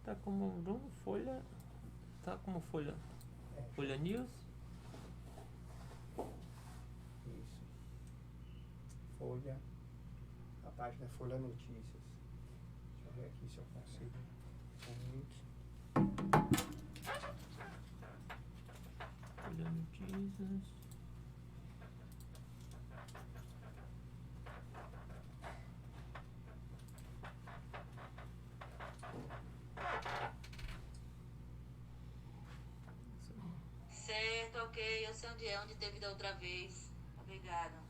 Tá como Bruno Folha. Tá como Folha. Folha News. Isso. Folha. A página é Folha Notícias. Deixa eu ver aqui se eu consigo. Folha Notícias. Certo, ok, eu sei onde teve da outra vez. Obrigada.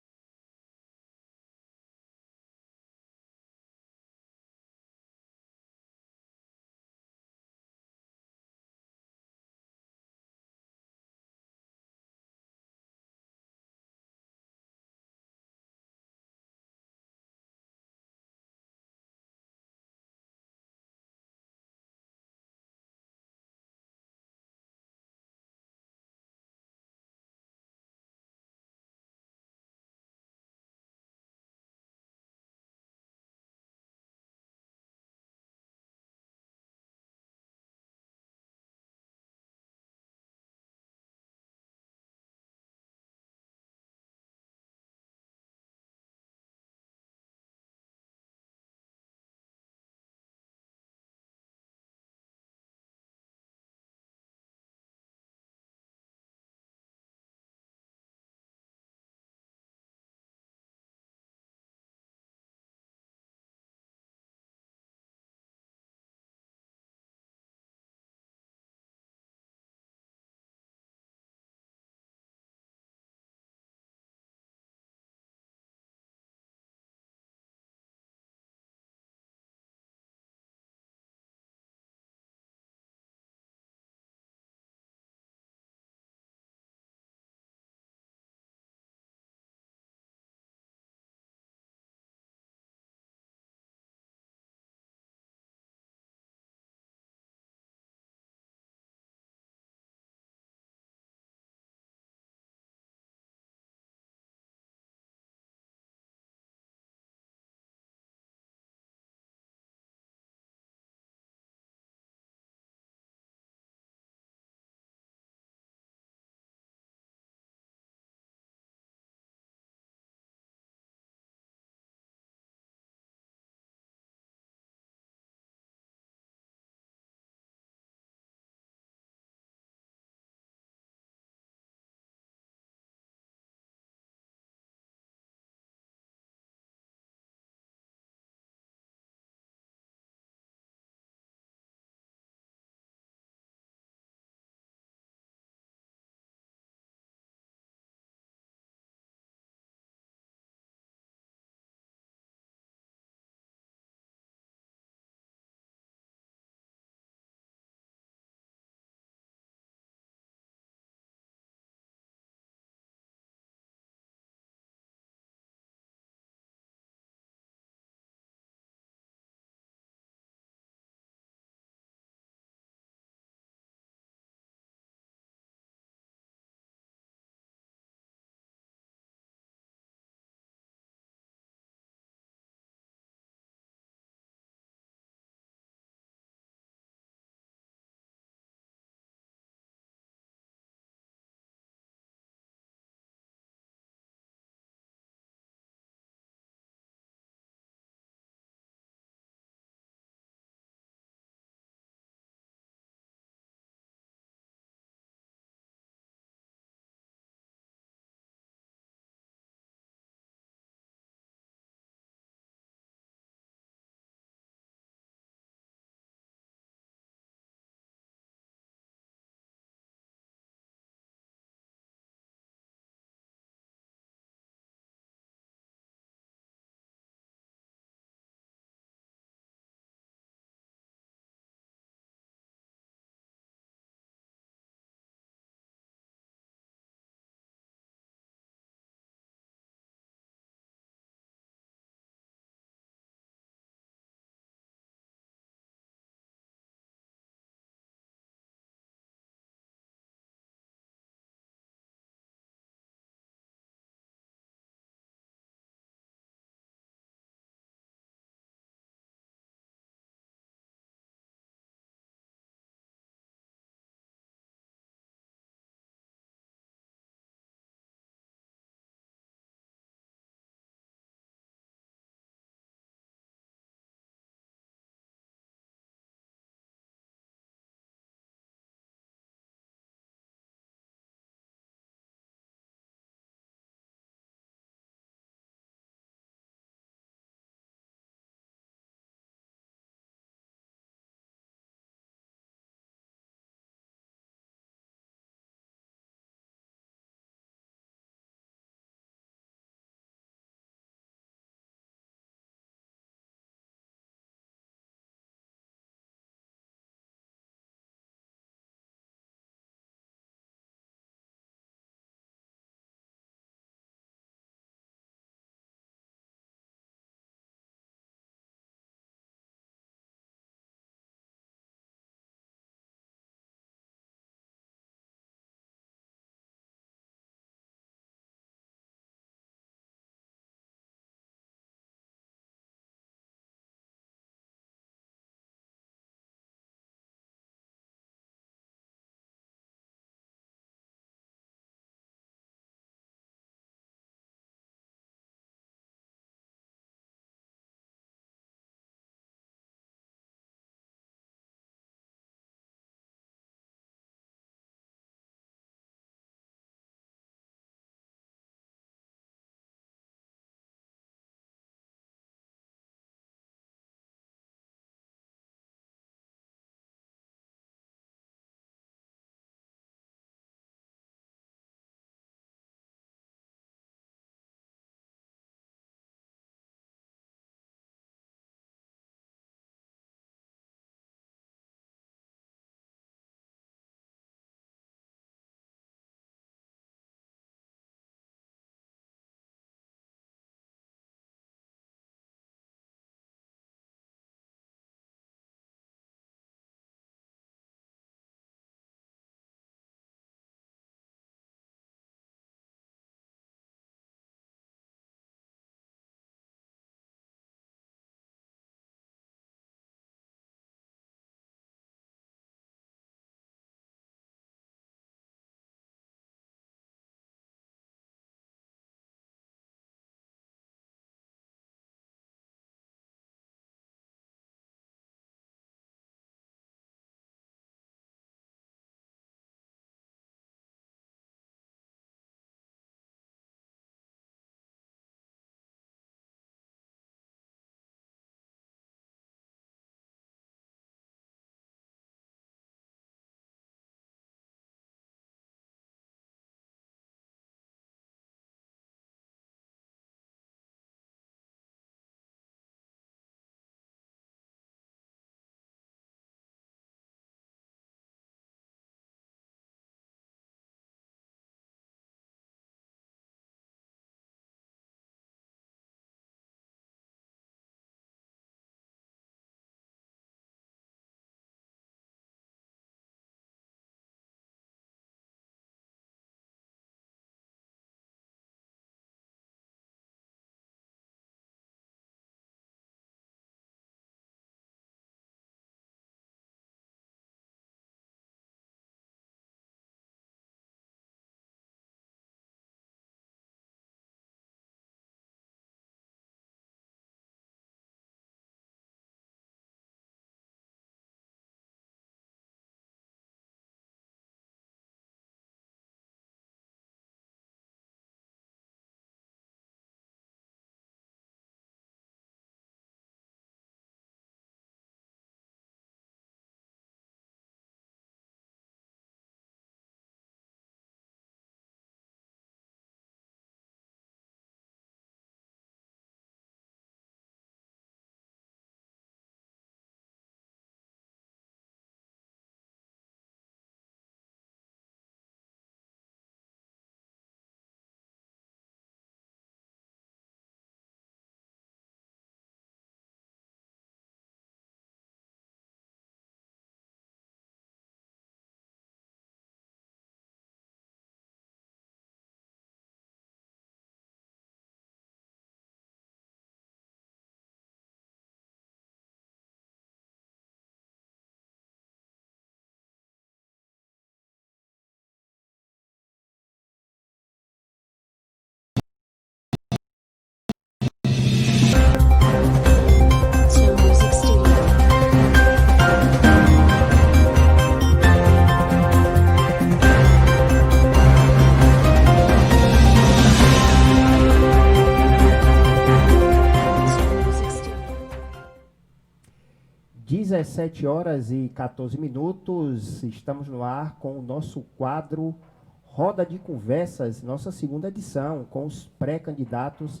17 horas e 14 minutos, estamos no ar com o nosso quadro Roda de Conversas, nossa segunda edição, com os pré-candidatos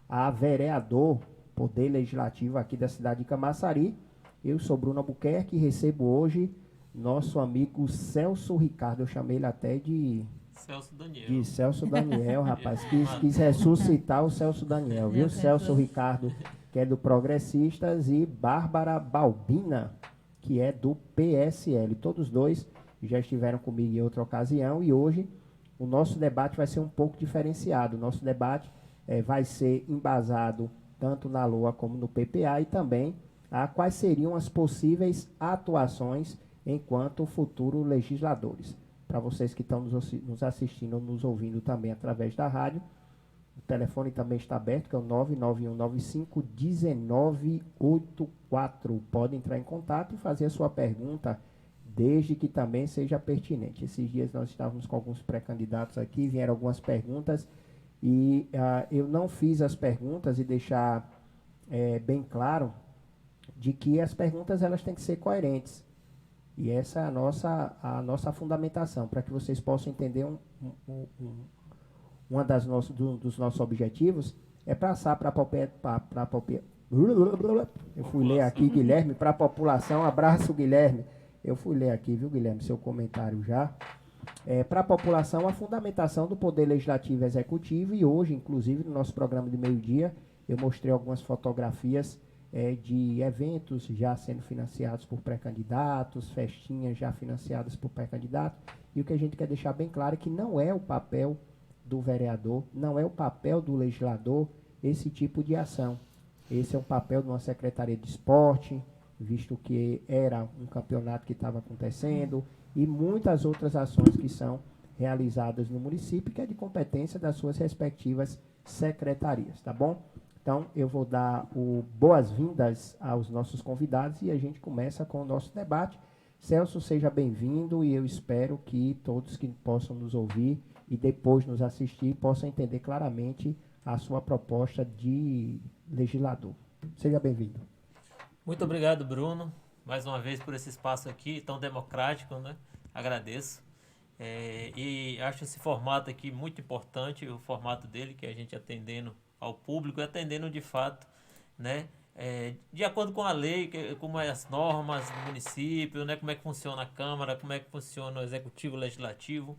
a vereador, Poder Legislativo aqui da cidade de Camaçari. Eu sou Bruno Albuquerque e recebo hoje nosso amigo Celso Ricardo, eu chamei ele até de Celso Daniel, rapaz, quis ressuscitar o Celso Daniel, viu? Celso Ricardo, que é do Progressistas, e Bárbara Balbina, que é do PSL. Todos dois já estiveram comigo em outra ocasião e hoje o nosso debate vai ser um pouco diferenciado. O nosso debate vai ser embasado tanto na LOA como no PPA e também a quais seriam as possíveis atuações enquanto futuros legisladores. Para vocês que estão nos assistindo ou nos ouvindo também através da rádio, o telefone também está aberto, que é o 99195-1984. Pode entrar em contato e fazer a sua pergunta, desde que também seja pertinente. Esses dias nós estávamos com alguns pré-candidatos aqui, vieram algumas perguntas, e eu não fiz as perguntas e deixar bem claro de que as perguntas elas têm que ser coerentes. E essa é a nossa fundamentação, para que vocês possam entender uma dos nossos objetivos é passar para eu fui ler aqui, Guilherme, para a população. Abraço, Guilherme. Eu fui ler aqui, viu, Guilherme, seu comentário já. Para a população, a fundamentação do Poder Legislativo e Executivo, e hoje, inclusive, no nosso programa de meio-dia, eu mostrei algumas fotografias de eventos já sendo financiados por pré-candidatos, festinhas já financiadas por pré-candidatos, e o que a gente quer deixar bem claro é que não é o papel do vereador, não é o papel do legislador esse tipo de ação. Esse é o papel de uma secretaria de esporte, visto que era um campeonato que estava acontecendo, e muitas outras ações que são realizadas no município, que é de competência das suas respectivas secretarias, tá bom? Então, eu vou dar boas-vindas aos nossos convidados e a gente começa com o nosso debate. Celso, seja bem-vindo e eu espero que todos que possam nos ouvir e depois nos assistir possam entender claramente a sua proposta de legislador. Seja bem-vindo. Muito obrigado, Bruno, mais uma vez por esse espaço aqui tão democrático, né? Agradeço. E acho esse formato aqui muito importante, o formato dele, que é a gente atendendo ao público, atendendo de fato, né, de acordo com a lei, como é as normas do município, né, como é que funciona a Câmara, como é que funciona o Executivo, o Legislativo.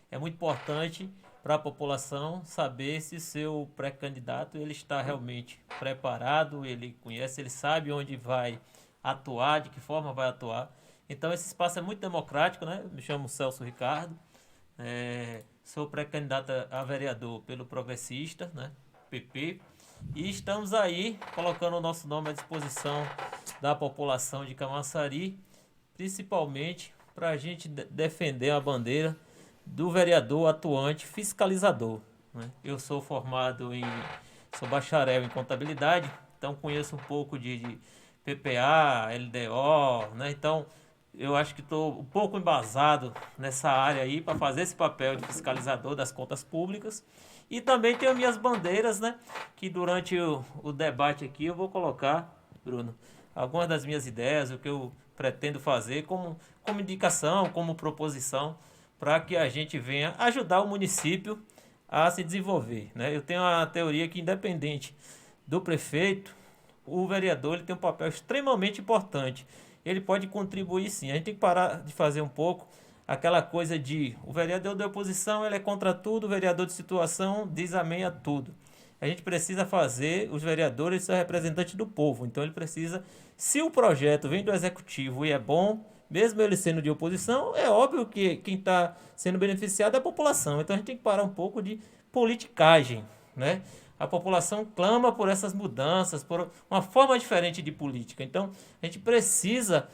É muito importante para a população saber se seu pré-candidato ele está realmente preparado, ele conhece, ele sabe onde vai atuar, de que forma vai atuar. Então esse espaço é muito democrático, né? Me chamo Celso Ricardo, sou pré-candidato a vereador pelo Progressista, né? PP, e estamos aí colocando o nosso nome à disposição da população de Camaçari, principalmente para a gente defender a bandeira do vereador atuante fiscalizador, né? Eu sou sou bacharel em contabilidade, então conheço um pouco de PPA, LDO, né? Então eu acho que estou um pouco embasado nessa área aí para fazer esse papel de fiscalizador das contas públicas. E também tenho minhas bandeiras, né? Que durante o debate aqui eu vou colocar, Bruno, algumas das minhas ideias, o que eu pretendo fazer como indicação, como proposição, para que a gente venha ajudar o município a se desenvolver, né? Eu tenho uma teoria que, independente do prefeito, o vereador ele tem um papel extremamente importante. Ele pode contribuir sim. A gente tem que parar de fazer um pouco aquela coisa de o vereador da oposição ele é contra tudo, o vereador de situação diz amém a tudo. A gente precisa fazer, os vereadores são representantes do povo, então ele precisa, se o projeto vem do executivo e é bom, mesmo ele sendo de oposição, é óbvio que quem está sendo beneficiado é a população. Então a gente tem que parar um pouco de politicagem, né? A população clama por essas mudanças, por uma forma diferente de política. Então a gente precisa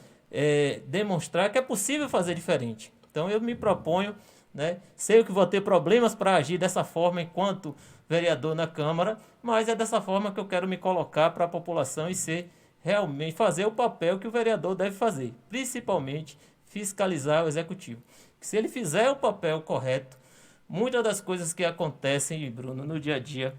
demonstrar que é possível fazer diferente. Então eu me proponho, né, sei que vou ter problemas para agir dessa forma enquanto vereador na Câmara, mas é dessa forma que eu quero me colocar para a população e ser realmente fazer o papel que o vereador deve fazer, principalmente fiscalizar o executivo. Se ele fizer o papel correto, muitas das coisas que acontecem, Bruno, no dia a dia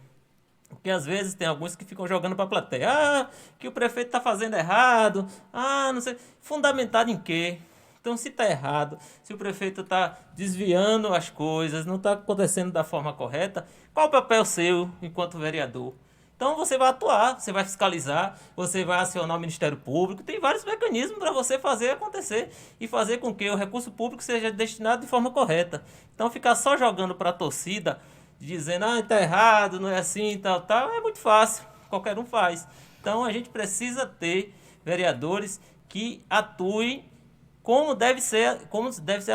Porque às vezes tem alguns que ficam jogando para a plateia. Ah, que o prefeito está fazendo errado. Ah, não sei. Fundamentado em quê? Então, se está errado, se o prefeito está desviando as coisas, não está acontecendo da forma correta, qual o papel seu enquanto vereador? Então, você vai atuar, você vai fiscalizar, você vai acionar o Ministério Público. Tem vários mecanismos para você fazer acontecer e fazer com que o recurso público seja destinado de forma correta. Então, ficar só jogando para a torcida, dizendo, ah, está errado, não é assim, tal, tal, é muito fácil, qualquer um faz. Então, a gente precisa ter vereadores que atuem como deve ser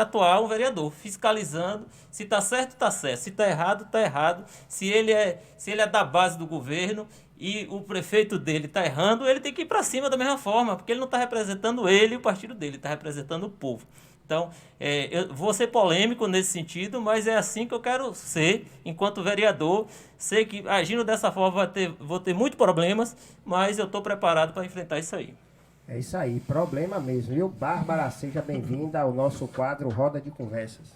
atuar um vereador, fiscalizando se está certo, está certo, se está errado, está errado, se ele é da base do governo e o prefeito dele está errando, ele tem que ir para cima da mesma forma, porque ele não está representando ele e o partido dele, está representando o povo. Então, eu vou ser polêmico nesse sentido, mas é assim que eu quero ser enquanto vereador. Sei que agindo dessa forma vou ter muitos problemas, mas eu estou preparado para enfrentar isso aí. É isso aí, problema mesmo, viu? Bárbara, seja bem-vinda ao nosso quadro Roda de Conversas.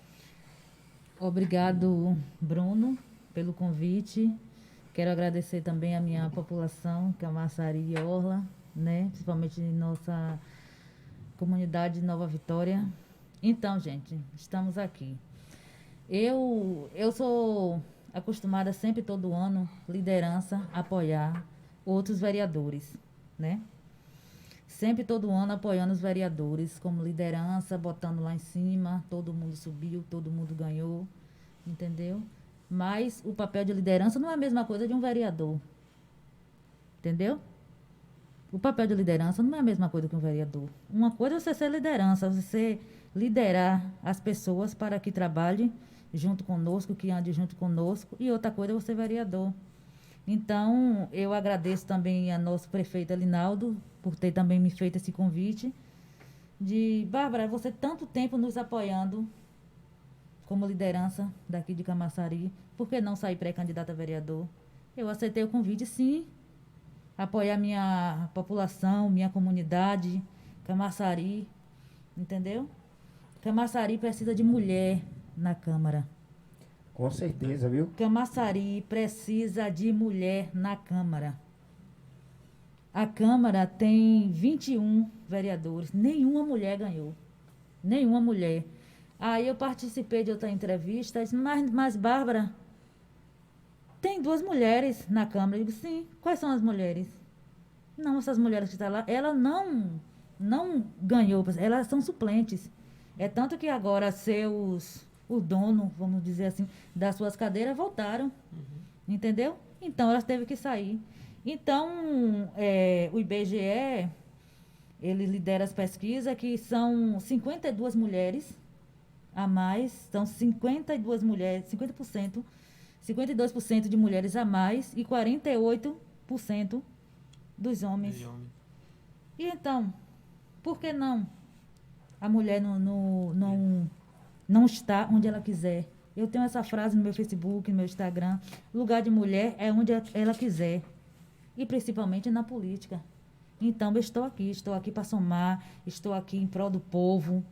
Obrigado, Bruno, pelo convite. Quero agradecer também a minha população, Camaçari e Orla, né? Principalmente nossa comunidade de Nova Vitória. Então, gente, estamos aqui. Eu sou acostumada sempre, todo ano, liderança, apoiar outros vereadores, né? Sempre, todo ano, apoiando os vereadores como liderança, botando lá em cima, todo mundo subiu, todo mundo ganhou, entendeu? Mas o papel de liderança não é a mesma coisa de um vereador, entendeu? O papel de liderança não é a mesma coisa que um vereador. Uma coisa é você ser liderança, você liderar as pessoas para que trabalhem junto conosco, que andem junto conosco, e outra coisa é você ser vereador. Então, eu agradeço também a nosso prefeito Alinaldo por ter também me feito esse convite de, Bárbara, você tanto tempo nos apoiando como liderança daqui de Camaçari, por que não sair pré-candidata a vereador? Eu aceitei o convite, sim, apoiar minha população, minha comunidade, Camaçari, entendeu? Camaçari precisa de mulher na Câmara. Com certeza, viu? Camaçari precisa de mulher na Câmara. A Câmara tem 21 vereadores. Nenhuma mulher ganhou. Nenhuma mulher. Aí eu participei de outra entrevista. Disse, mas Bárbara, tem 2 mulheres na Câmara. Eu digo, sim. Quais são as mulheres? Não, essas mulheres que estão lá, ela não ganhou. Elas são suplentes. É tanto que agora o dono, vamos dizer assim, das suas cadeiras voltaram. Entendeu? Então, elas teve que sair. Então, o IBGE, ele lidera as pesquisas, que são 52 mulheres a mais, são 52 mulheres, 50%, 52% de mulheres a mais e 48% dos homens. E então, por que não? A mulher não está onde ela quiser. Eu tenho essa frase no meu Facebook, no meu Instagram. Lugar de mulher é onde ela quiser. E principalmente na política. Então, eu estou aqui para somar, estou aqui em prol do povo,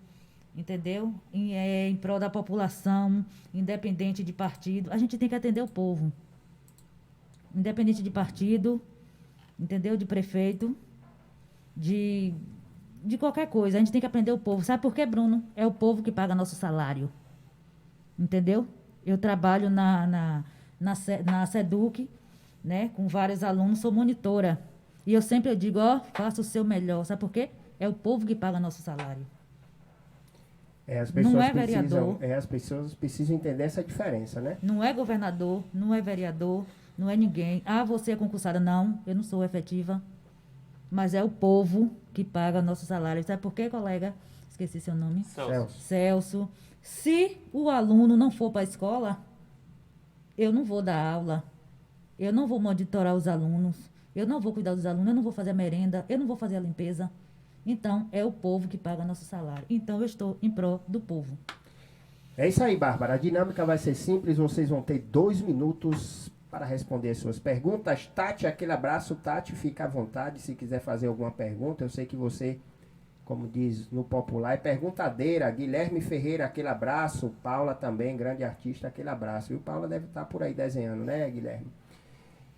entendeu? Em prol da população, independente de partido. A gente tem que atender o povo. Independente de partido, entendeu? De prefeito, de qualquer coisa. A gente tem que atender o povo. Sabe por quê, Bruno? É o povo que paga nosso salário. Entendeu? Eu trabalho na SEDUC, né, com vários alunos, sou monitora. E eu sempre digo, faça o seu melhor. Sabe por quê? É o povo que paga nosso salário. Não é vereador. As pessoas precisam entender essa diferença, né? Não é governador, não é vereador, não é ninguém. você é concursada. Não, eu não sou efetiva. Mas é o povo que paga nosso salário. Sabe por quê, colega? Esqueci seu nome. Celso. Se o aluno não for para a escola, eu não vou dar aula. Eu não vou monitorar os alunos. Eu não vou cuidar dos alunos. Eu não vou fazer a merenda. Eu não vou fazer a limpeza. Então, é o povo que paga nosso salário. Então, eu estou em prol do povo. É isso aí, Bárbara. A dinâmica vai ser simples. Vocês vão ter 2 minutos para responder as suas perguntas. Tati, aquele abraço. Tati, fica à vontade se quiser fazer alguma pergunta. Eu sei que você, como diz no popular, é perguntadeira. Guilherme Ferreira, aquele abraço. Paula também, grande artista, aquele abraço. E o Paula deve estar por aí desenhando, né, Guilherme?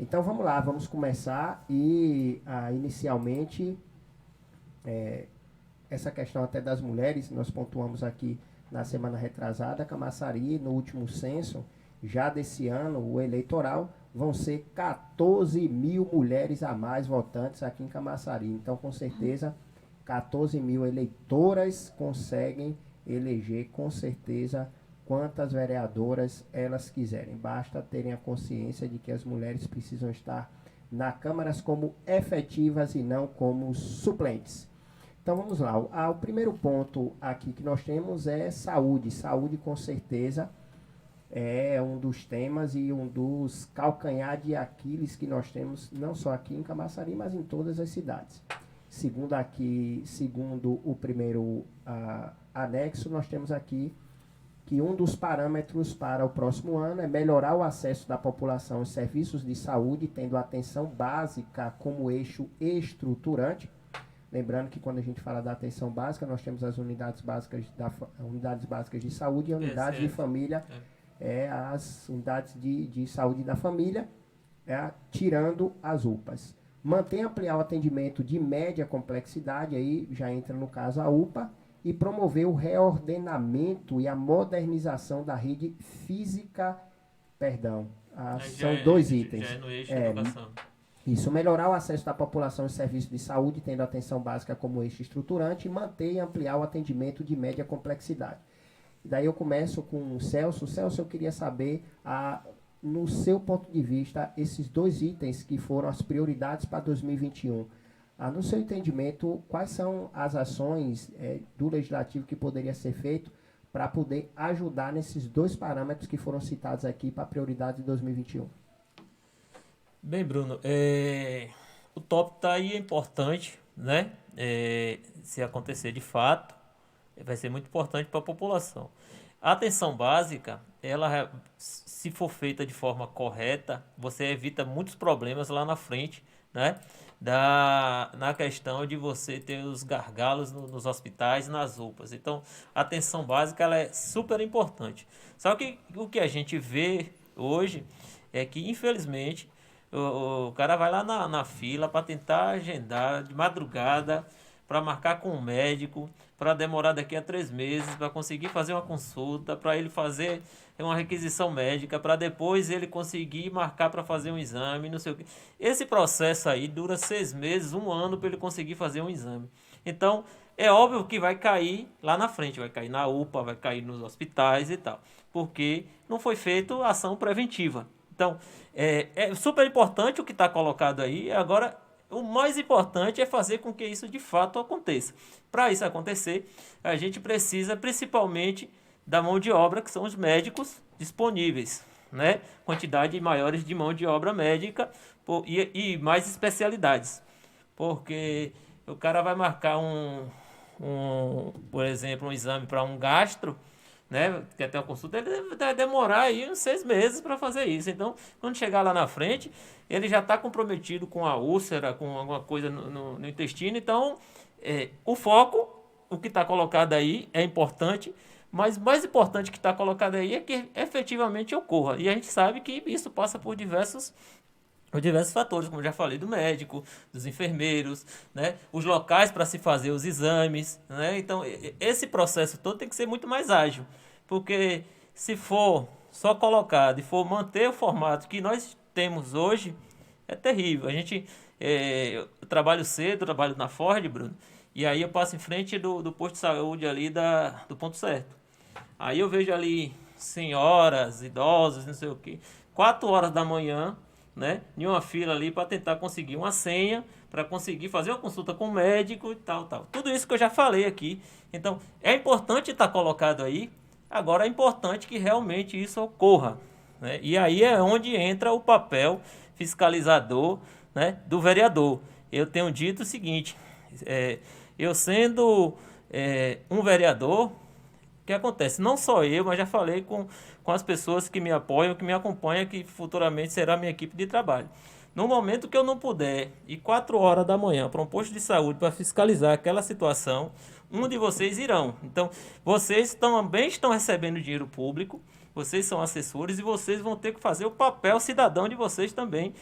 Então vamos lá, vamos começar e inicialmente essa questão até das mulheres, nós pontuamos aqui na semana retrasada, Camaçari, no último censo, já desse ano, o eleitoral, vão ser 14 mil mulheres a mais votantes aqui em Camaçari. Então, com certeza, 14 mil eleitoras conseguem eleger, com certeza, quantas vereadoras elas quiserem. Basta terem a consciência de que as mulheres precisam estar na câmaras como efetivas e não como suplentes. Então vamos lá, o primeiro ponto aqui que nós temos é saúde. Saúde, com certeza, é um dos temas e um dos calcanhar de Aquiles que nós temos, não só aqui em Camaçari, mas em todas as cidades. Segundo o primeiro anexo, nós temos aqui que um dos parâmetros para o próximo ano é melhorar o acesso da população aos serviços de saúde, tendo a atenção básica como eixo estruturante. Lembrando que quando a gente fala da atenção básica, nós temos as unidades básicas de saúde e a unidade de família, as unidades de saúde da família, tirando as UPAs. Manter e ampliar o atendimento de média complexidade, aí já entra no caso a UPA, e promover o reordenamento e a modernização da rede física, são dois itens. Já é no eixo educação. Isso, melhorar o acesso da população aos serviços de saúde, tendo a atenção básica como eixo estruturante, e manter e ampliar o atendimento de média complexidade. E daí eu começo com o Celso. Celso, eu queria saber, no seu ponto de vista, esses dois itens que foram as prioridades para 2021. No seu entendimento, quais são as ações do Legislativo que poderia ser feito para poder ajudar nesses dois parâmetros que foram citados aqui para a prioridade de 2021? Bem, Bruno, o tópico está aí, é importante, né? Se acontecer de fato, vai ser muito importante para a população. A atenção básica, ela, se for feita de forma correta, você evita muitos problemas lá na frente, né? Na questão de você ter os gargalos nos hospitais e nas UPAs. Então, a atenção básica ela é super importante. Só que o que a gente vê hoje é que, infelizmente, o cara vai lá na fila para tentar agendar de madrugada, para marcar com o médico, para demorar daqui a 3 meses, para conseguir fazer uma consulta, para ele fazer uma requisição médica, para depois ele conseguir marcar para fazer um exame, não sei o quê. Esse processo aí dura 6 meses, 1 ano para ele conseguir fazer um exame. Então, é óbvio que vai cair lá na frente, vai cair na UPA, vai cair nos hospitais e tal, porque não foi feita ação preventiva. Então, é super importante o que está colocado aí. Agora, o mais importante é fazer com que isso de fato aconteça. Para isso acontecer, a gente precisa principalmente da mão de obra, que são os médicos disponíveis, né? Quantidade maiores de mão de obra médica e mais especialidades. Porque o cara vai marcar por exemplo, um exame para um gastro, né, quer ter uma consulta, ele vai demorar aí uns 6 meses para fazer isso. Então, quando chegar lá na frente, ele já está comprometido com a úlcera, com alguma coisa no intestino. Então, o foco, o que está colocado aí é importante, mas mais importante que está colocado aí é que efetivamente ocorra. E a gente sabe que isso passa por diversos fatores, como eu já falei, do médico, dos enfermeiros, né? Os locais para se fazer os exames, né? Então, esse processo todo tem que ser muito mais ágil, porque se for só colocado e for manter o formato que nós temos hoje, é terrível. Eu trabalho cedo, trabalho na Ford, Bruno, e aí eu passo em frente do posto de saúde ali do Ponto Certo. Aí eu vejo ali senhoras, idosos, não sei o quê, 4 horas da manhã, né, em uma fila ali para tentar conseguir uma senha, para conseguir fazer uma consulta com o médico e tal. Tudo isso que eu já falei aqui. Então, é importante estar colocado aí. Agora, é importante que realmente isso ocorra, né? E aí é onde entra o papel fiscalizador, né, do vereador. Eu tenho dito o seguinte, eu sendo um vereador, o que acontece? Não só eu, mas já falei com as pessoas que me apoiam, que me acompanham, que futuramente será minha equipe de trabalho. No momento que eu não puder ir 4 horas da manhã para um posto de saúde para fiscalizar aquela situação, um de vocês irão. Então, vocês também estão recebendo dinheiro público, vocês são assessores e vocês vão ter que fazer o papel cidadão de vocês também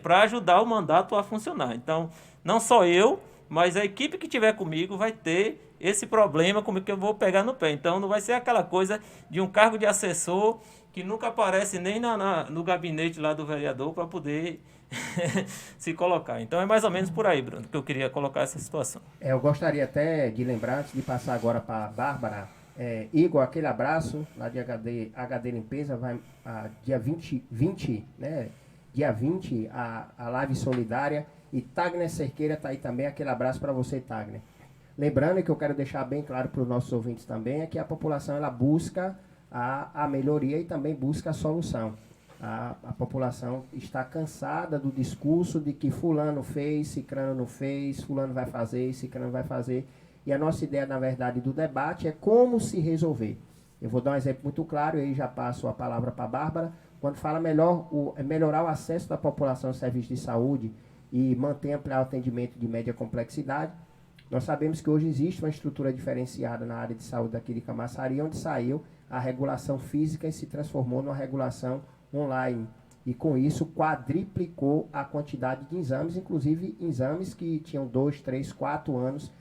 para ajudar o mandato a funcionar. Então, não só eu, mas a equipe que estiver comigo vai ter esse problema, como que eu vou pegar no pé. Então, não vai ser aquela coisa de um cargo de assessor que nunca aparece nem no gabinete lá do vereador para poder se colocar. Então, é mais ou menos por aí, Bruno, que eu queria colocar essa situação. Eu gostaria até de lembrar, antes de passar agora para a Bárbara, Igor, aquele abraço lá de HD Limpeza, vai dia 20, né? Dia 20, a live solidária, e Tagner Cerqueira está aí também, aquele abraço para você, Tagner. Lembrando que eu quero deixar bem claro para os nossos ouvintes também, é que a população ela busca a melhoria e também busca a solução. A população está cansada do discurso de que fulano fez, cicrano não fez, fulano vai fazer, cicrano vai fazer. E a nossa ideia, na verdade, do debate é como se resolver. Eu vou dar um exemplo muito claro, e aí já passo a palavra para a Bárbara. Quando fala melhorar o acesso da população aos serviços de saúde e manter ampliar o atendimento de média complexidade, nós sabemos que hoje existe uma estrutura diferenciada na área de saúde daqui de Camaçari, onde saiu a regulação física e se transformou numa regulação online. E com isso quadriplicou a quantidade de exames, inclusive exames que tinham 2, 3, 4 anos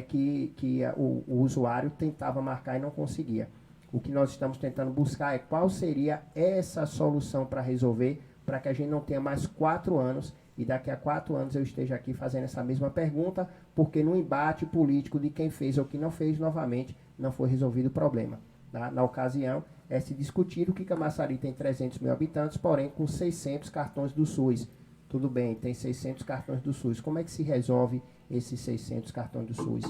que o usuário tentava marcar e não conseguia. O que nós estamos tentando buscar é qual seria essa solução para resolver, para que a gente não tenha mais 4 anos e daqui a 4 anos eu esteja aqui fazendo essa mesma pergunta, porque no embate político de quem fez ou quem não fez, novamente, não foi resolvido o problema. Na ocasião, se discutir que Camaçari tem 300 mil habitantes, porém com 600 cartões do SUS. Tudo bem, tem 600 cartões do SUS. Como é que se resolve esses 600 cartões do SUS?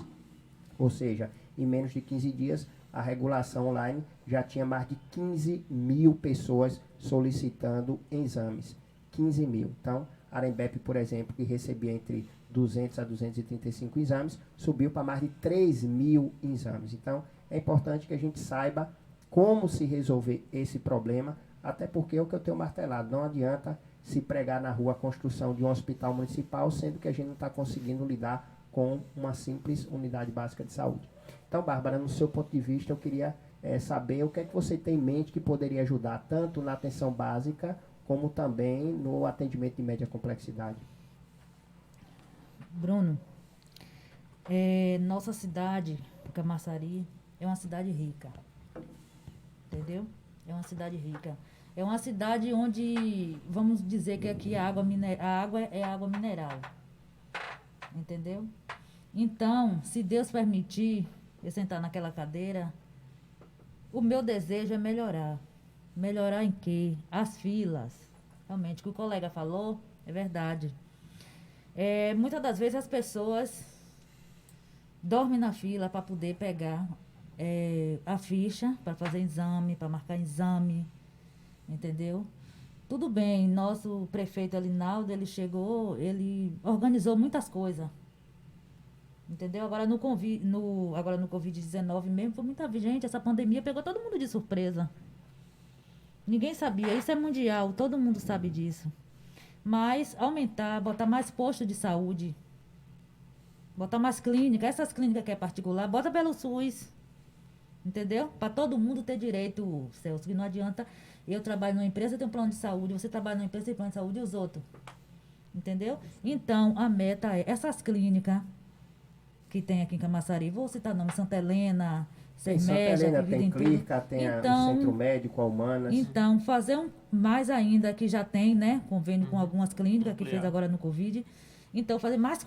Ou seja, em menos de 15 dias, a regulação online já tinha mais de 15 mil pessoas solicitando exames. 15 mil. Então, Arembep, por exemplo, que recebia entre 200 a 235 exames, subiu para mais de 3 mil exames. Então, é importante que a gente saiba como se resolver esse problema, até porque é o que eu tenho martelado. Não adianta se pregar na rua a construção de um hospital municipal, sendo que a gente não está conseguindo lidar com uma simples unidade básica de saúde. Então, Bárbara, no seu ponto de vista, eu queria saber o que é que você tem em mente que poderia ajudar tanto na atenção básica, como também no atendimento de média complexidade. Bruno, nossa cidade, Camaçari, é uma cidade rica. Entendeu? É uma cidade rica. É uma cidade onde, vamos dizer que aqui a água é água mineral. Entendeu? Então, se Deus permitir eu sentar naquela cadeira, o meu desejo é melhorar. Melhorar em quê? As filas. Realmente, o que o colega falou é verdade. Muitas das vezes as pessoas dormem na fila para poder pegar a ficha, para fazer exame, para marcar exame, entendeu? Tudo bem, nosso prefeito Alinaldo, ele chegou, ele organizou muitas coisas, entendeu? Agora no Covid-19 mesmo, foi muita gente, essa pandemia pegou todo mundo de surpresa. Ninguém sabia, isso é mundial, todo mundo sabe disso. Mas aumentar, botar mais postos de saúde, botar mais clínicas, essas clínicas que é particular, bota pelo SUS, entendeu? Para todo mundo ter direito, Celso, que não adianta eu trabalho numa empresa, tenho um plano de saúde, você trabalha numa empresa, tem plano de saúde e os outros, entendeu? Então, a meta é essas clínicas que tem aqui em Camaçari, vou citar nome, Santa Helena, Tem Santa Helena, tem Clínica, tem o Centro Médico, a Humanas. Então, fazer mais ainda, que já tem, né, convênio com algumas clínicas, que fez agora no Covid. Então, fazer mais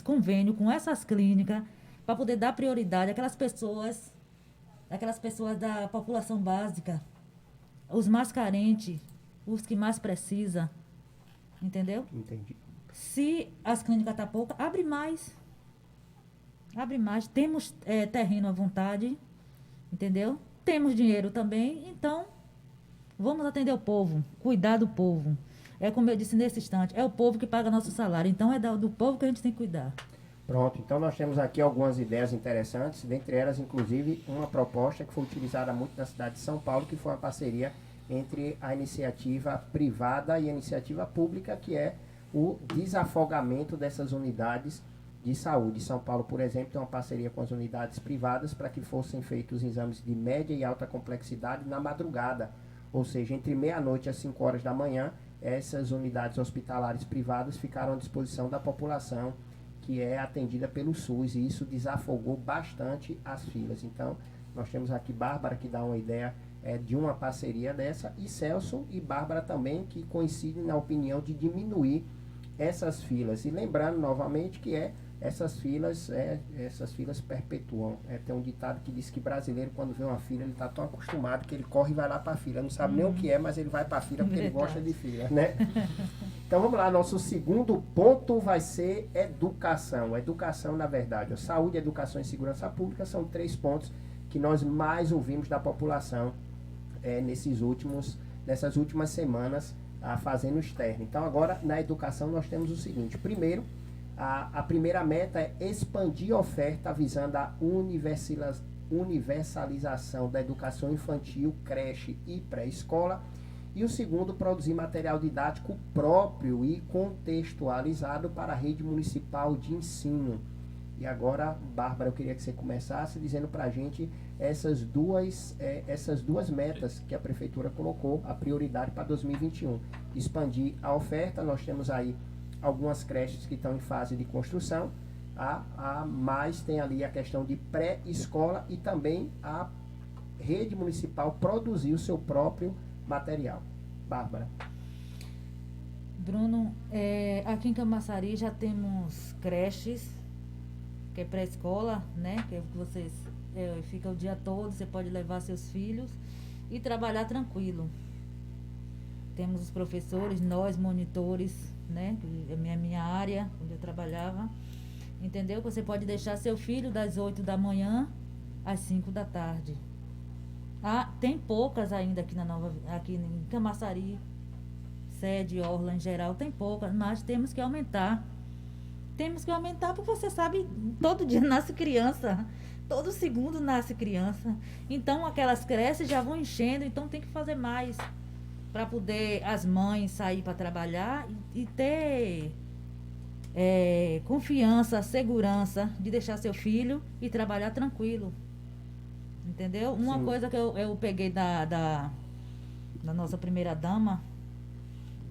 convênio com essas clínicas, para poder dar prioridade àquelas pessoas da população básica, os mais carentes, os que mais precisam, entendeu? Entendi. Se as clínicas estão poucas, abre mais. Abre mais. Temos terreno à vontade, entendeu? Temos dinheiro também, então vamos atender o povo, cuidar do povo. É como eu disse nesse instante, é o povo que paga nosso salário, então é do povo que a gente tem que cuidar. Pronto, então nós temos aqui algumas ideias interessantes, dentre elas, inclusive, uma proposta que foi utilizada muito na cidade de São Paulo, que foi uma parceria entre a iniciativa privada e a iniciativa pública, que é o desafogamento dessas unidades de saúde. São Paulo, por exemplo, tem uma parceria com as unidades privadas para que fossem feitos exames de média e alta complexidade na madrugada, ou seja, entre meia-noite às 5 horas da manhã, essas unidades hospitalares privadas ficaram à disposição da população que é atendida pelo SUS, e isso desafogou bastante as filas. Então, nós temos aqui Bárbara, que dá uma ideia de uma parceria dessa, e Celso e Bárbara também, que coincidem na opinião de diminuir essas filas. E lembrando novamente que essas filas perpetuam. Tem um ditado que diz que brasileiro, quando vê uma fila, ele está tão acostumado que ele corre e vai lá para a fila. Não sabe nem o que é, mas ele vai para a fila porque ele gosta de fila, né? Então vamos lá, nosso segundo ponto vai ser educação. Educação, na verdade, saúde, educação e segurança pública são 3 pontos que nós mais ouvimos da população nessas últimas semanas, fazendo externo. Então agora na educação nós temos o seguinte: primeiro, a primeira meta é expandir a oferta visando a universalização da educação infantil, creche e pré-escola. E o segundo, produzir material didático próprio e contextualizado para a rede municipal de ensino. E agora, Bárbara, eu queria que você começasse dizendo para a gente essas duas metas que a Prefeitura colocou, a prioridade para 2021. Expandir a oferta, nós temos aí algumas creches que estão em fase de construção, mas tem ali a questão de pré-escola e também a rede municipal produzir o seu próprio material. Bárbara. Bruno, aqui em Camaçari já temos creches, que é pré-escola, né? Que vocês fica o dia todo, você pode levar seus filhos e trabalhar tranquilo. Temos os professores, nós monitores, né? É minha área, onde eu trabalhava. Entendeu? Você pode deixar seu filho das 8 da manhã às 5 da tarde. Tem poucas ainda aqui em Camaçari, sede, orla em geral, tem poucas, mas temos que aumentar. Temos que aumentar porque você sabe, todo dia nasce criança, todo segundo nasce criança. Então aquelas creches já vão enchendo, então tem que fazer mais para poder as mães sair para trabalhar e ter confiança, segurança de deixar seu filho e trabalhar tranquilo. Entendeu? Uma Sim. coisa que eu peguei da nossa primeira dama,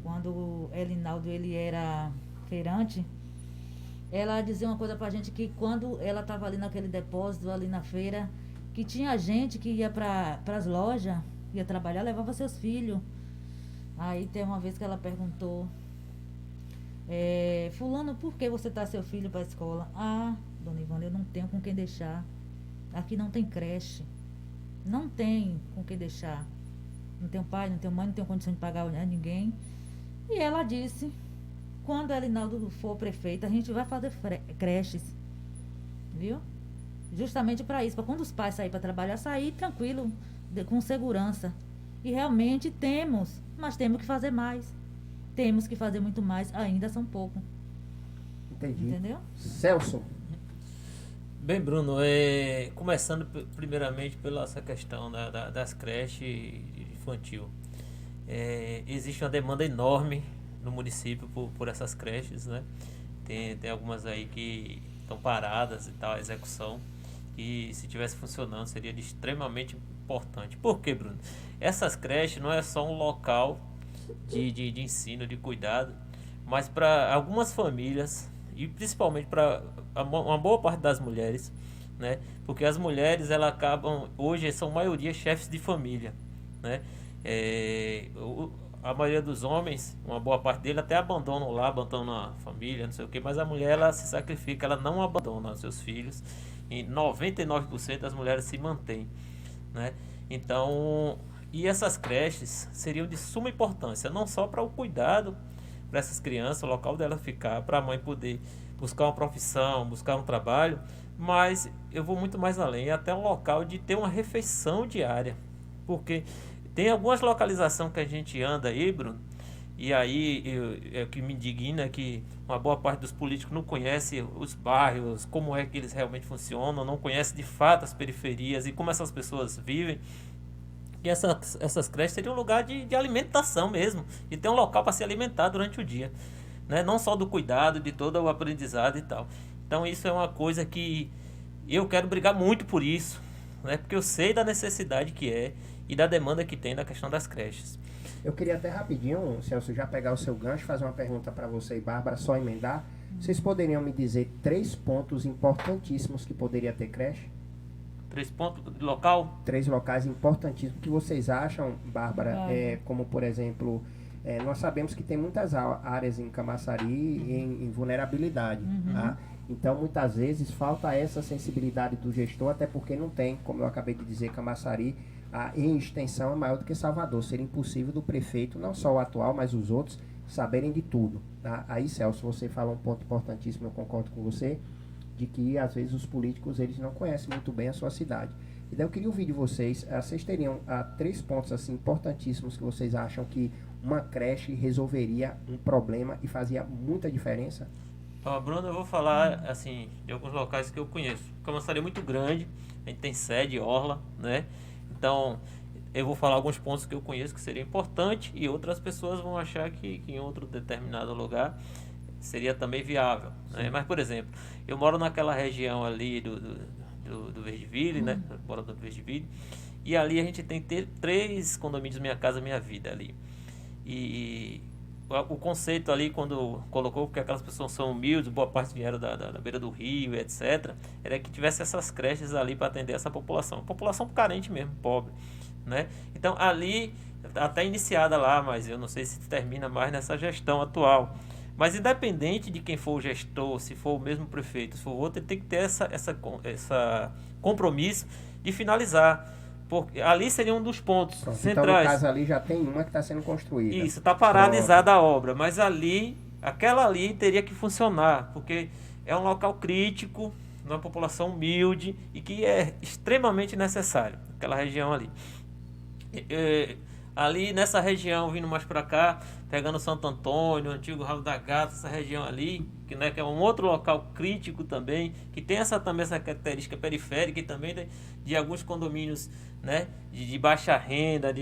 quando o Elinaldo ele era feirante, ela dizia uma coisa pra gente, que quando ela estava ali naquele depósito, ali na feira, que tinha gente que ia para as lojas, ia trabalhar, levava seus filhos. Aí tem uma vez que ela perguntou, fulano, por que você tá seu filho para a escola? Dona Ivana, eu não tenho com quem deixar. Aqui não tem creche. Não tem com quem deixar. Não tenho pai, não tenho mãe, não tenho condição de pagar a ninguém. E ela disse, quando o Elinaldo for prefeito, a gente vai fazer creches. Viu? Justamente para isso, para quando os pais saírem para trabalhar, sair tranquilo, com segurança. E realmente temos, mas temos que fazer mais. Temos que fazer muito mais, ainda são pouco. Entendi. Entendeu? Celso. Bem, Bruno, começando primeiramente pela essa questão das creches infantil. Existe uma demanda enorme no município por essas creches, né? Tem algumas aí que estão paradas e tal, a execução. E se tivesse funcionando seria extremamente importante. Por quê, Bruno? Essas creches não é só um local de ensino, de cuidado, mas para algumas famílias e principalmente para uma boa parte das mulheres, né? Porque as mulheres, elas acabam, hoje são maioria chefes de família, né? A maioria dos homens, uma boa parte dele até abandonam lá, abandonam a família, não sei o que, mas a mulher, ela se sacrifica, ela não abandona seus filhos, e 99% das mulheres se mantêm, né? Então, e essas creches seriam de suma importância, não só para o cuidado para essas crianças, o local dela ficar, para a mãe poder buscar uma profissão, buscar um trabalho, mas eu vou muito mais além, até um local de ter uma refeição diária, porque tem algumas localizações que a gente anda aí, Bruno, e aí o que me indigna é que uma boa parte dos políticos não conhece os bairros, como é que eles realmente funcionam, não conhece de fato as periferias e como essas pessoas vivem. E essas creches seriam um lugar de alimentação mesmo, e ter um local para se alimentar durante o dia, né? Não só do cuidado, de todo o aprendizado e tal. Então isso é uma coisa que eu quero brigar muito por isso, né? Porque eu sei da necessidade que é e da demanda que tem na questão das creches. Eu queria até rapidinho, Celso, já pegar o seu gancho, fazer uma pergunta para você e Bárbara, só emendar. Vocês poderiam me dizer 3 pontos importantíssimos que poderia ter creche? 3 pontos de local? 3 locais importantíssimos. O que vocês acham, Bárbara? Como, por exemplo, nós sabemos que tem muitas áreas em Camaçari em vulnerabilidade. Tá? Então, muitas vezes, falta essa sensibilidade do gestor, até porque não tem, como eu acabei de dizer, Camaçari, em extensão é maior do que Salvador. Seria impossível do prefeito, não só o atual, mas os outros, saberem de tudo. Tá? Aí, Celso, você falou um ponto importantíssimo, eu concordo com você, de que às vezes os políticos eles não conhecem muito bem a sua cidade. E daí eu queria ouvir de vocês, vocês teriam 3 pontos assim, importantíssimos que vocês acham que uma creche resolveria um problema e fazia muita diferença? Bruno, eu vou falar assim, de alguns locais que eu conheço. Camaçari é muito grande, a gente tem sede, orla, né? Então, eu vou falar alguns pontos que eu conheço que seria importante e outras pessoas vão achar que em outro determinado lugar seria também viável, né? Mas, por exemplo, eu moro naquela região ali do Verdeville, né? Eu moro no Verdeville, e ali a gente tem 3 condomínios Minha Casa Minha Vida ali. E o conceito ali, quando colocou que aquelas pessoas são humildes, boa parte vieram da beira do rio, etc., era que tivesse essas creches ali para atender essa população carente mesmo, pobre, né? Então, ali, até iniciada lá, mas eu não sei se termina mais nessa gestão atual. Mas independente de quem for o gestor, se for o mesmo prefeito, se for outro, ele tem que ter essa compromisso de finalizar. Porque ali seria um dos pontos centrais. Então, no caso ali já tem uma que está sendo construída. Isso, está paralisada a obra, mas aquela ali teria que funcionar, porque é um local crítico, uma população humilde e que é extremamente necessário, aquela região ali. Ali nessa região, vindo mais para cá, pegando Santo Antônio, Antigo Rabo da Gata, essa região ali, que é um outro local crítico também, que tem também essa característica periférica e também de alguns condomínios, né, de baixa renda,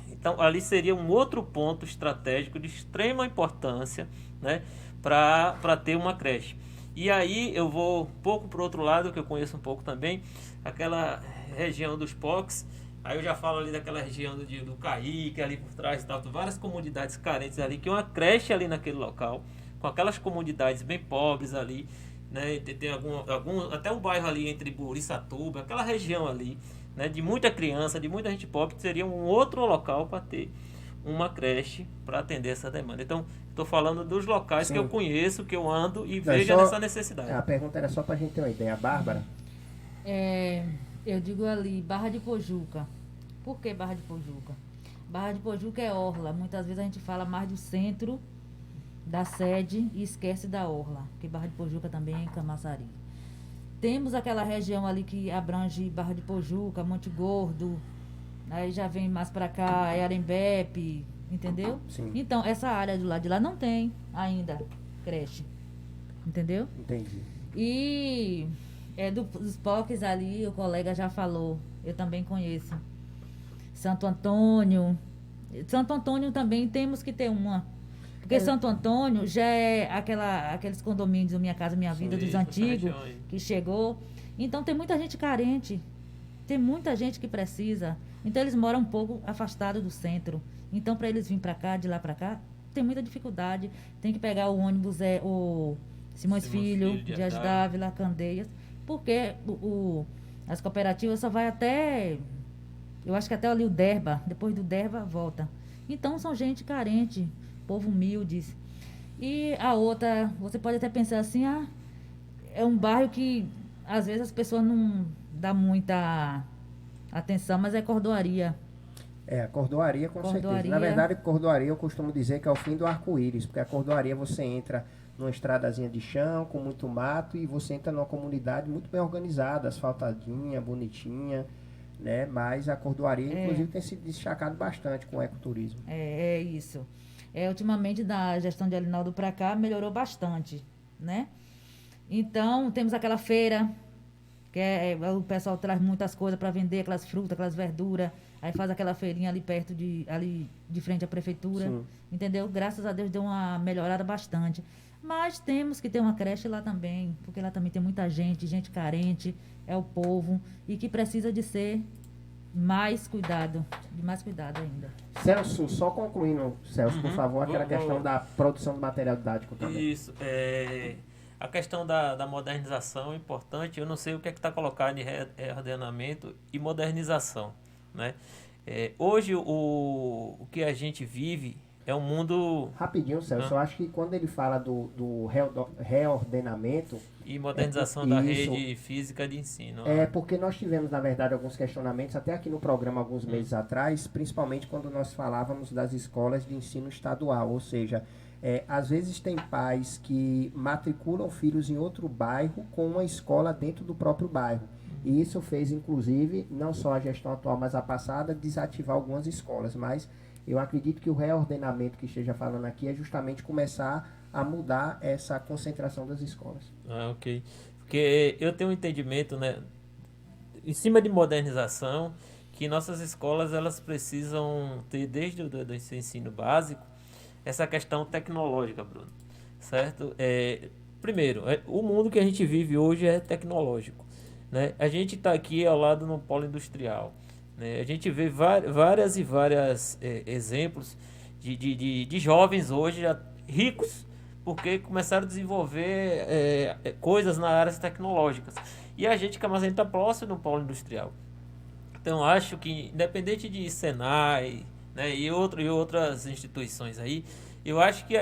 então ali seria um outro ponto estratégico de extrema importância, né, para ter uma creche. E aí eu vou um pouco para o outro lado, que eu conheço um pouco também, aquela região dos POCs. Aí eu já falo ali daquela região do Caíque, ali por trás e tal, várias comunidades carentes ali, que uma creche ali naquele local, com aquelas comunidades bem pobres ali, né? Tem até um bairro ali entre Burissatuba, aquela região ali, né? De muita criança, de muita gente pobre, que seria um outro local para ter uma creche para atender essa demanda. Então, estou falando dos locais que eu conheço, que eu ando e vejo essa necessidade. A pergunta era só para a gente ter uma ideia. Bárbara? Eu digo ali, Barra de Pojuca. Por que Barra de Pojuca? Barra de Pojuca é orla. Muitas vezes a gente fala mais do centro da sede e esquece da orla, porque Barra de Pojuca também é em Camaçari. Temos aquela região ali que abrange Barra de Pojuca, Monte Gordo, aí já vem mais para cá, é Arembepe, entendeu? Sim. Então, essa área do lado de lá não tem ainda creche, entendeu? Entendi. E dos POCs ali, o colega já falou, eu também conheço. Santo Antônio também temos que ter uma. Porque Santo Antônio já é aqueles condomínios do Minha Casa Minha Vida, dos antigos, que chegou. Então tem muita gente carente, tem muita gente que precisa. Então eles moram um pouco afastados do centro. Então para eles virem para cá, de lá para cá, tem muita dificuldade. Tem que pegar o ônibus, o Simões Filho, Dias Dávila, Candeias. Porque as cooperativas só vai até, eu acho que até ali o Derba, depois do Derba volta. Então são gente carente, povo humilde. E a outra, você pode até pensar assim, é um bairro que às vezes as pessoas não dão muita atenção, mas é Cordoaria. A Cordoaria com certeza. Na verdade, Cordoaria eu costumo dizer que é o fim do arco-íris, porque a Cordoaria você entra numa estradazinha de chão, com muito mato, e você entra numa comunidade muito bem organizada, asfaltadinha, bonitinha, né? Mas a Cordoaria, inclusive, tem se destacado bastante com o ecoturismo. É isso. Ultimamente, da gestão de Alinaldo para cá, melhorou bastante, né? Então, temos aquela feira, que o pessoal traz muitas coisas para vender, aquelas frutas, aquelas verduras, aí faz aquela feirinha ali perto ali de frente à prefeitura, Sim. Entendeu? Graças a Deus deu uma melhorada bastante. Mas temos que ter uma creche lá também, porque lá também tem muita gente carente, é o povo, e que precisa de ser mais cuidado ainda. Celso, só concluindo, Celso, por favor, aquela questão da produção do material didático também. Isso, a questão da modernização é importante. Eu não sei o que é que está colocado em reordenamento e modernização, né? Hoje, o que a gente vive é um mundo... Rapidinho, Celso, eu acho que quando ele fala do reordenamento... E modernização da rede física de ensino. É porque nós tivemos, na verdade, alguns questionamentos, até aqui no programa, alguns meses atrás, principalmente quando nós falávamos das escolas de ensino estadual, ou seja, às vezes tem pais que matriculam filhos em outro bairro com uma escola dentro do próprio bairro. E isso fez, inclusive, não só a gestão atual, mas a passada, desativar algumas escolas. Mas eu acredito que o reordenamento que esteja falando aqui é justamente começar a mudar essa concentração das escolas. Ok. Porque eu tenho um entendimento, né, em cima de modernização, que nossas escolas elas precisam ter, desde o ensino básico, essa questão tecnológica, Bruno. Certo? Primeiro, o mundo que a gente vive hoje é tecnológico, né? A gente está aqui ao lado no polo industrial, né? A gente vê vários exemplos de jovens hoje já ricos, porque começaram a desenvolver coisas nas áreas tecnológicas. E a gente está próximo do polo industrial. Então, acho que, independente de Senai, né, e outras instituições aí, eu acho que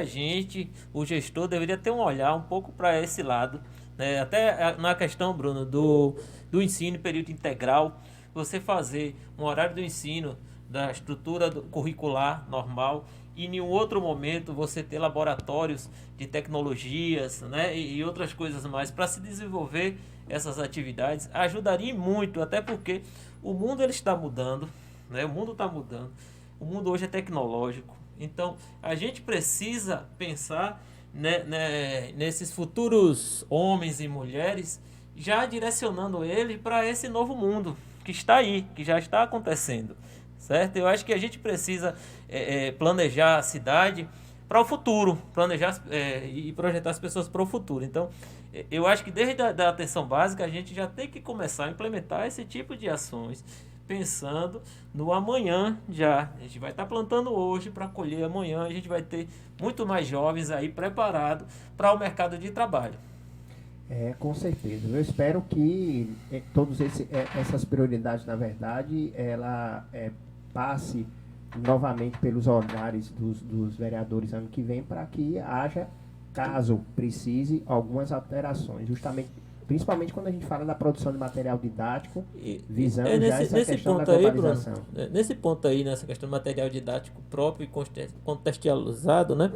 o gestor, deveria ter um olhar um pouco para esse lado, né? Até na questão, Bruno, do ensino em período integral, você fazer um horário do ensino da estrutura curricular normal e em um outro momento você ter laboratórios de tecnologias, né, e outras coisas mais para se desenvolver essas atividades, ajudaria muito, até porque o mundo ele está mudando, né? O mundo está mudando, o mundo hoje é tecnológico, então a gente precisa pensar, né, nesses futuros homens e mulheres, já direcionando ele para esse novo mundo que está aí, que já está acontecendo. Certo? Eu acho que a gente precisa planejar a cidade para o futuro, planejar e projetar as pessoas para o futuro. Então, eu acho que desde a atenção básica a gente já tem que começar a implementar esse tipo de ações, pensando no amanhã já. A gente vai estar plantando hoje para colher amanhã, a gente vai ter muito mais jovens aí preparados para o mercado de trabalho. Com certeza. Eu espero que todas essas prioridades, na verdade, ela passe novamente pelos olhares dos vereadores ano que vem, para que haja, caso precise, algumas alterações, justamente, principalmente quando a gente fala da produção de material didático, visando já essa questão da globalização. Aí, Bruno, nesse ponto aí, nessa questão do material didático próprio e contextualizado, né?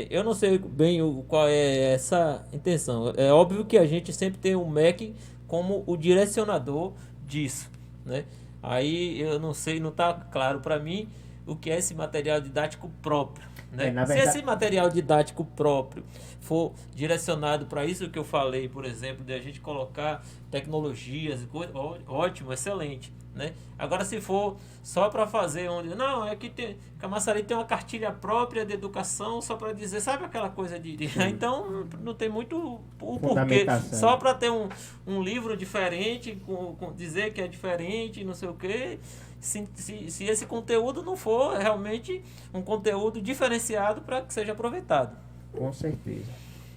Eu não sei bem qual é essa intenção. É óbvio que a gente sempre tem o MEC como o direcionador disso, né? Aí eu não sei, não está claro para mim o que é esse material didático próprio, né? Se esse material didático próprio for direcionado para isso que eu falei, por exemplo, de a gente colocar tecnologias e coisas, ótimo, excelente, né? Agora, se for só para fazer não, é que Camaçari tem uma cartilha própria de educação só para dizer, sabe aquela coisa então não tem muito o porquê, só para ter um livro diferente, com dizer que é diferente, não sei o quê. Se esse conteúdo não for realmente um conteúdo diferenciado para que seja aproveitado. Com certeza.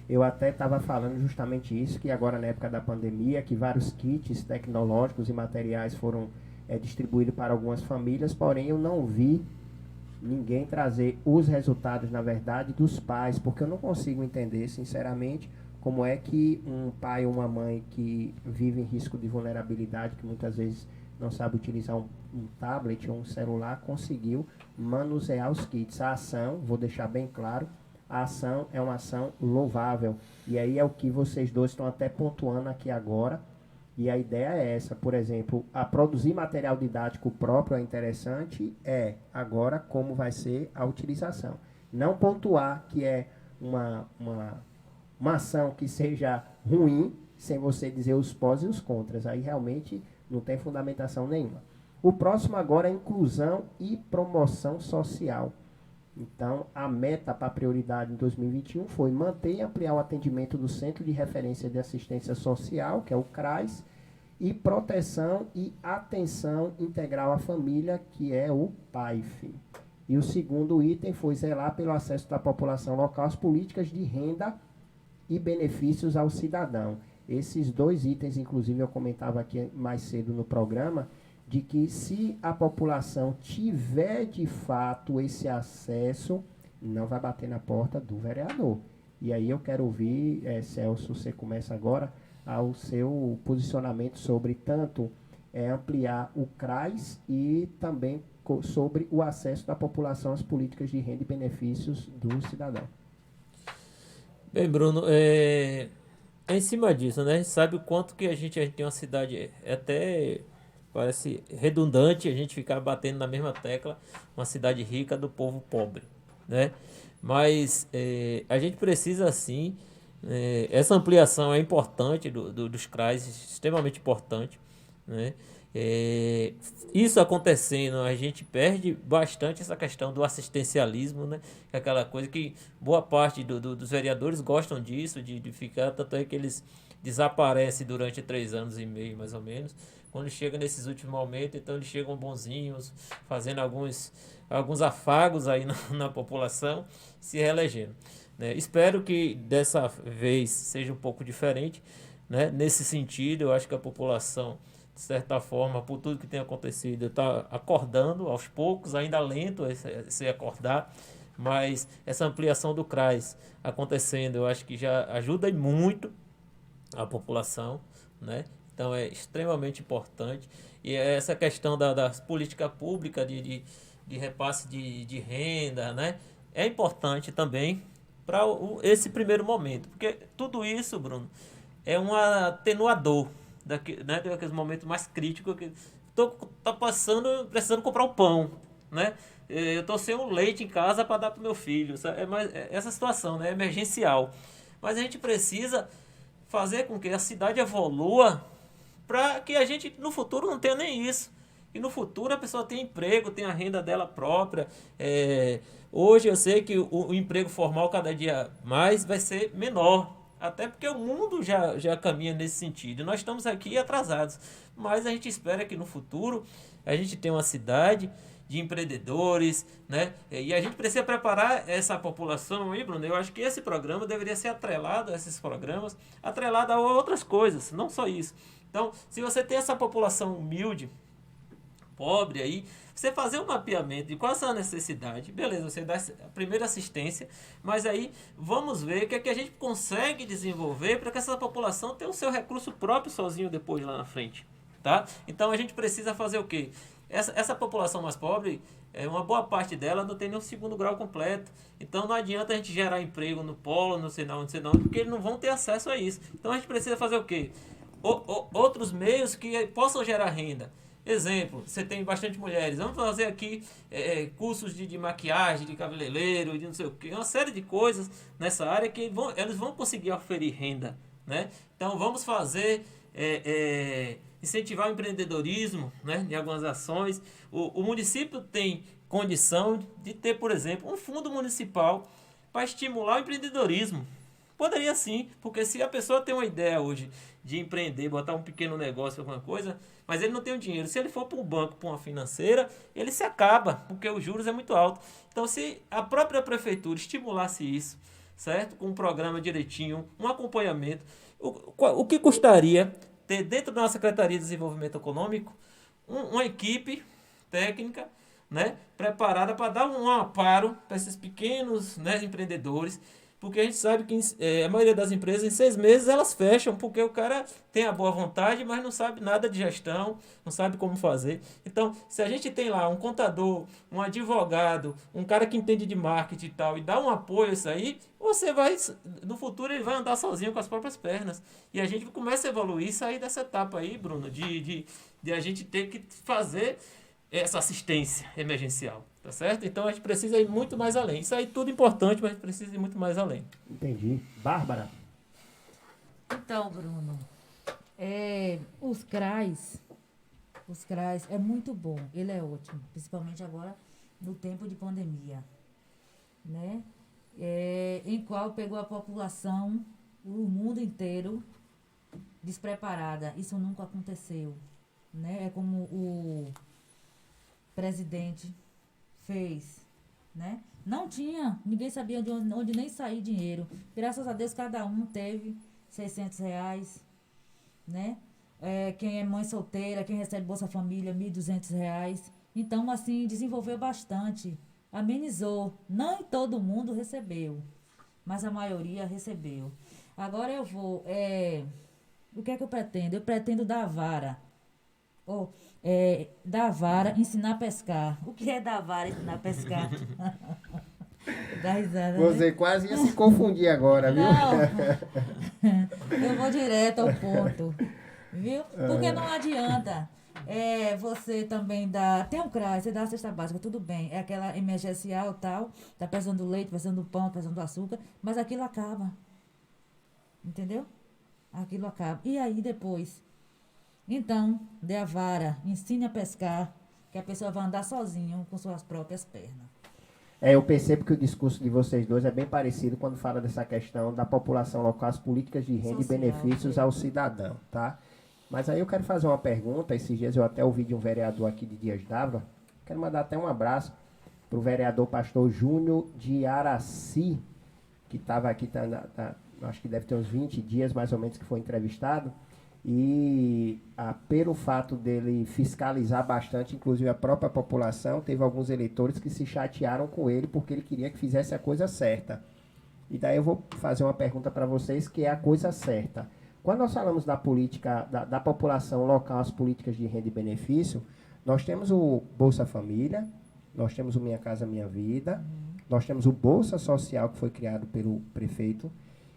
Eu até estava falando justamente isso, que agora na época da pandemia, que vários kits tecnológicos e materiais foram distribuídos para algumas famílias, porém eu não vi ninguém trazer os resultados, na verdade, dos pais, porque eu não consigo entender, sinceramente, como é que um pai ou uma mãe que vive em risco de vulnerabilidade, que muitas vezes não sabe utilizar um tablet ou um celular, conseguiu manusear os kits. A ação, vou deixar bem claro, a ação é uma ação louvável. E aí é o que vocês dois estão até pontuando aqui agora. E a ideia é essa, por exemplo, a produzir material didático próprio é interessante, agora como vai ser a utilização. Não pontuar que é uma ação que seja ruim, sem você dizer os pós e os contras. Aí realmente não tem fundamentação nenhuma. O próximo agora é inclusão e promoção social. Então, a meta para a prioridade em 2021 foi manter e ampliar o atendimento do Centro de Referência de Assistência Social, que é o CRAS, e proteção e atenção integral à família, que é o PAIF. E o segundo item foi zelar pelo acesso da população local às políticas de renda e benefícios ao cidadão. Esses dois itens, inclusive, eu comentava aqui mais cedo no programa, de que se a população tiver de fato esse acesso, não vai bater na porta do vereador. E aí eu quero ouvir, Celso, você começa agora, ao seu posicionamento sobre tanto ampliar o CRAS e também sobre o acesso da população às políticas de renda e benefícios do cidadão. Bem, Bruno, em cima disso, né? A gente sabe o quanto que a gente tem uma cidade, até parece redundante a gente ficar batendo na mesma tecla, uma cidade rica do povo pobre, né? Mas a gente precisa, sim, essa ampliação é importante dos CRAs, extremamente importante, né? Isso acontecendo, a gente perde bastante essa questão do assistencialismo, né? Que é aquela coisa que boa parte dos vereadores gostam disso, de ficar, tanto é que eles desaparecem durante 3 anos e meio, mais ou menos. Quando chega nesses últimos momentos, então eles chegam bonzinhos, fazendo alguns afagos aí na população, se reelegendo, né? Espero que dessa vez seja um pouco diferente, né? Nesse sentido, eu acho que a população, de certa forma, por tudo que tem acontecido, está acordando aos poucos, ainda lento esse acordar, mas essa ampliação do CRAS acontecendo, eu acho que já ajuda muito a população, né? Então é extremamente importante. E essa questão das políticas públicas de repasse de renda, né? É importante também para esse primeiro momento, porque tudo isso, Bruno, é um atenuador daqueles momentos mais críticos que tá precisando comprar um pão, né? Eu tô sem um leite em casa para dar pro meu filho. Essa situação, né, é emergencial. Mas a gente precisa fazer com que a cidade evolua para que a gente no futuro não tenha nem isso. E no futuro a pessoa tenha emprego, tenha a renda dela própria. Hoje eu sei que o emprego formal cada dia mais vai ser menor. Até porque o mundo já caminha nesse sentido. Nós estamos aqui atrasados. Mas a gente espera que no futuro a gente tenha uma cidade de empreendedores, né? E a gente precisa preparar essa população aí, Bruno. Eu acho que esse programa deveria ser atrelado a esses programas, atrelado a outras coisas, não só isso. Então, se você tem essa população humilde, pobre aí, você fazer um mapeamento de qual é a necessidade, beleza, você dá a primeira assistência, mas aí vamos ver o que é que a gente consegue desenvolver para que essa população tenha o seu recurso próprio sozinho depois lá na frente, tá? Então a gente precisa fazer o quê? Essa população mais pobre, uma boa parte dela não tem nem o 2º grau completo. Então não adianta a gente gerar emprego no polo, não sei não, porque eles não vão ter acesso a isso. Então a gente precisa fazer o quê? Outros meios que possam gerar renda. Exemplo, você tem bastante mulheres. Vamos fazer aqui cursos de maquiagem, de cabeleireiro, de não sei o quê. Uma série de coisas nessa área que eles vão conseguir oferir renda, né? Então vamos fazer... incentivar o empreendedorismo, né, em algumas ações. O município tem condição de ter, por exemplo, um fundo municipal para estimular o empreendedorismo. Poderia sim, porque se a pessoa tem uma ideia hoje de empreender, botar um pequeno negócio, alguma coisa, mas ele não tem o dinheiro, se ele for para um banco, para uma financeira, ele se acaba, porque os juros é muito alto. Então, se a própria prefeitura estimulasse isso, certo? Com um programa direitinho, um acompanhamento, o que custaria ter dentro da nossa Secretaria de Desenvolvimento Econômico uma equipe técnica, né, preparada para dar um amparo para esses pequenos, né, empreendedores, porque a gente sabe que a maioria das empresas em 6 meses elas fecham, porque o cara tem a boa vontade, mas não sabe nada de gestão, não sabe como fazer. Então, se a gente tem lá um contador, um advogado, um cara que entende de marketing e tal, e dá um apoio a isso aí, você vai, no futuro ele vai andar sozinho com as próprias pernas. E a gente começa a evoluir e sair dessa etapa aí, Bruno, de a gente ter que fazer essa assistência emergencial, tá certo? Então a gente precisa ir muito mais além. Isso aí tudo importante, mas a gente precisa ir muito mais além. Entendi. Bárbara? Então, Bruno, os CRAs é muito bom, ele é ótimo, principalmente agora no tempo de pandemia. né? Em qual pegou a população, o mundo inteiro, despreparada. Isso nunca aconteceu, né? É como o presidente fez, né? Não tinha, ninguém sabia de onde nem sair dinheiro. Graças a Deus, cada um teve R$ 600, né? Quem é mãe solteira, quem recebe Bolsa Família, R$ 1.200. Então, assim, desenvolveu bastante, amenizou. Não todo mundo recebeu, mas a maioria recebeu. Agora eu vou... o que é que eu pretendo? Eu pretendo dar a vara. Dar a vara, ensinar a pescar. O que é dar a vara, ensinar a pescar? Dá risada, Você né? quase ia se confundir agora, viu? Não, eu vou direto ao ponto, viu? Porque não adianta você também dar... Tem um CRAS, você dá a cesta básica, tudo bem. É aquela emergencial tal, tá precisando do leite, precisando do pão, precisando do açúcar, mas aquilo acaba. Entendeu? Aquilo acaba. E aí depois? Então, dê a vara, ensine a pescar, que a pessoa vai andar sozinho com suas próprias pernas. Eu percebo que o discurso de vocês dois é bem parecido quando fala dessa questão da população local, as políticas de renda Social, e benefícios ao cidadão, tá? Mas aí eu quero fazer uma pergunta. Esses dias eu até ouvi de um vereador aqui de Dias d'Ávila. Quero mandar até um abraço para o vereador pastor Júnior de Araci, que estava aqui, acho que deve ter uns 20 dias mais ou menos que foi entrevistado. E pelo fato dele fiscalizar bastante, inclusive a própria população, teve alguns eleitores que se chatearam com ele porque ele queria que fizesse a coisa certa. E daí eu vou fazer uma pergunta para vocês, que é a coisa certa. Quando nós falamos da política, da população local, as políticas de renda e benefício, nós temos o Bolsa Família, nós temos o Minha Casa Minha Vida, nós temos o Bolsa Social, que foi criado pelo prefeito,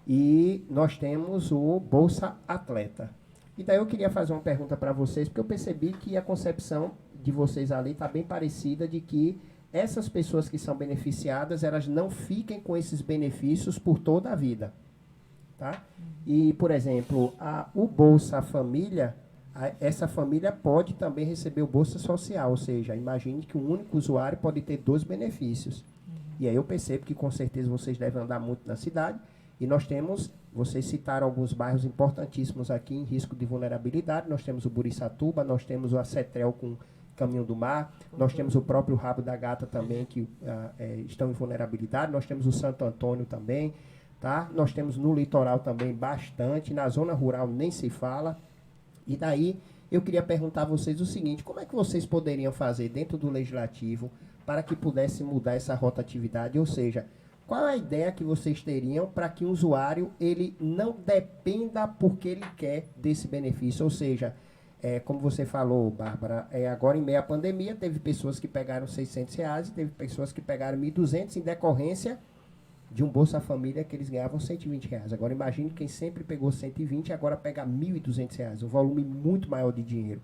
e nós temos o Bolsa Atleta. E daí eu queria fazer uma pergunta para vocês, porque eu percebi que a concepção de vocês ali está bem parecida, de que essas pessoas que são beneficiadas, elas não fiquem com esses benefícios por toda a vida. Tá? E, por exemplo, o Bolsa Família, essa família pode também receber o Bolsa Social, ou seja, imagine que um único usuário pode ter 2 benefícios. E aí eu percebo que com certeza vocês devem andar muito na cidade, e nós temos, vocês citaram alguns bairros importantíssimos aqui em risco de vulnerabilidade. Nós temos o Buriçatuba, nós temos o Acetrel com Caminho do Mar, nós temos o próprio Rabo da Gata também, que estão em vulnerabilidade, nós temos o Santo Antônio também, tá? Nós temos no litoral também bastante, na zona rural nem se fala. E daí eu queria perguntar a vocês o seguinte: como é que vocês poderiam fazer dentro do legislativo para que pudesse mudar essa rotatividade? Ou seja, qual é a ideia que vocês teriam para que o usuário ele não dependa porque ele quer desse benefício? Ou seja, como você falou, Bárbara, agora em meio à pandemia, teve pessoas que pegaram R$600 e teve pessoas que pegaram R$1.200 em decorrência de um Bolsa Família que eles ganhavam R$120. Agora imagine quem sempre pegou 120 e agora pega R$1.200, um volume muito maior de dinheiro.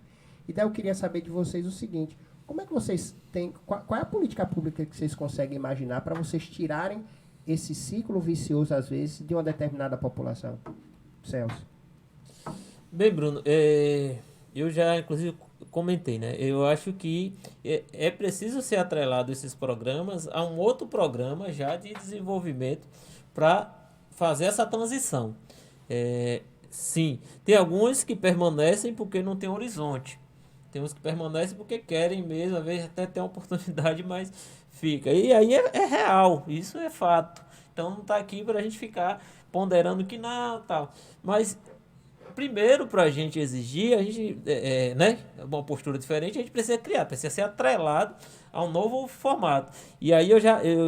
E daí eu queria saber de vocês o seguinte: como é que vocês têm, qual é a política pública que vocês conseguem imaginar para vocês tirarem esse ciclo vicioso, às vezes, de uma determinada população? Celso. Bem, Bruno, eu já, inclusive, comentei, né? Eu acho que é preciso ser atrelado esses programas a um outro programa já de desenvolvimento para fazer essa transição. Sim, tem alguns que permanecem porque não tem horizonte. Tem uns que permanecem porque querem mesmo, às vezes até tem uma oportunidade, mas fica. E aí é real, isso é fato. Então não está aqui para a gente ficar ponderando que não, tal. Mas primeiro, para a gente exigir, a gente, né, uma postura diferente, a gente precisa criar, precisa ser atrelado a um novo formato. E aí eu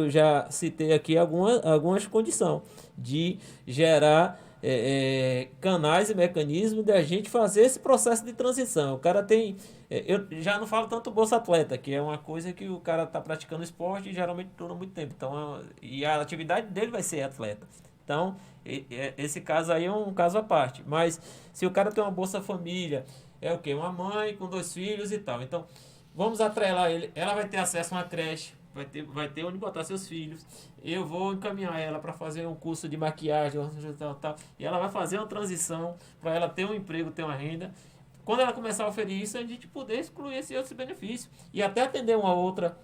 já citei aqui algumas condições de gerar canais e mecanismos de a gente fazer esse processo de transição. O cara tem... eu já não falo tanto Bolsa Atleta, que é uma coisa que o cara está praticando esporte e geralmente dura muito tempo. Então, e a atividade dele vai ser atleta. Então, esse caso aí é um caso à parte. Mas se o cara tem uma Bolsa Família, é o quê? Uma mãe com 2 filhos e tal. Então, vamos atrelar ele. Ela vai ter acesso a uma creche, vai ter onde botar seus filhos. Eu vou encaminhar ela para fazer um curso de maquiagem, tal. E ela vai fazer uma transição para ela ter um emprego, ter uma renda. Quando ela começar a oferir isso, a gente poder excluir esse outro benefício. E até atender uma outra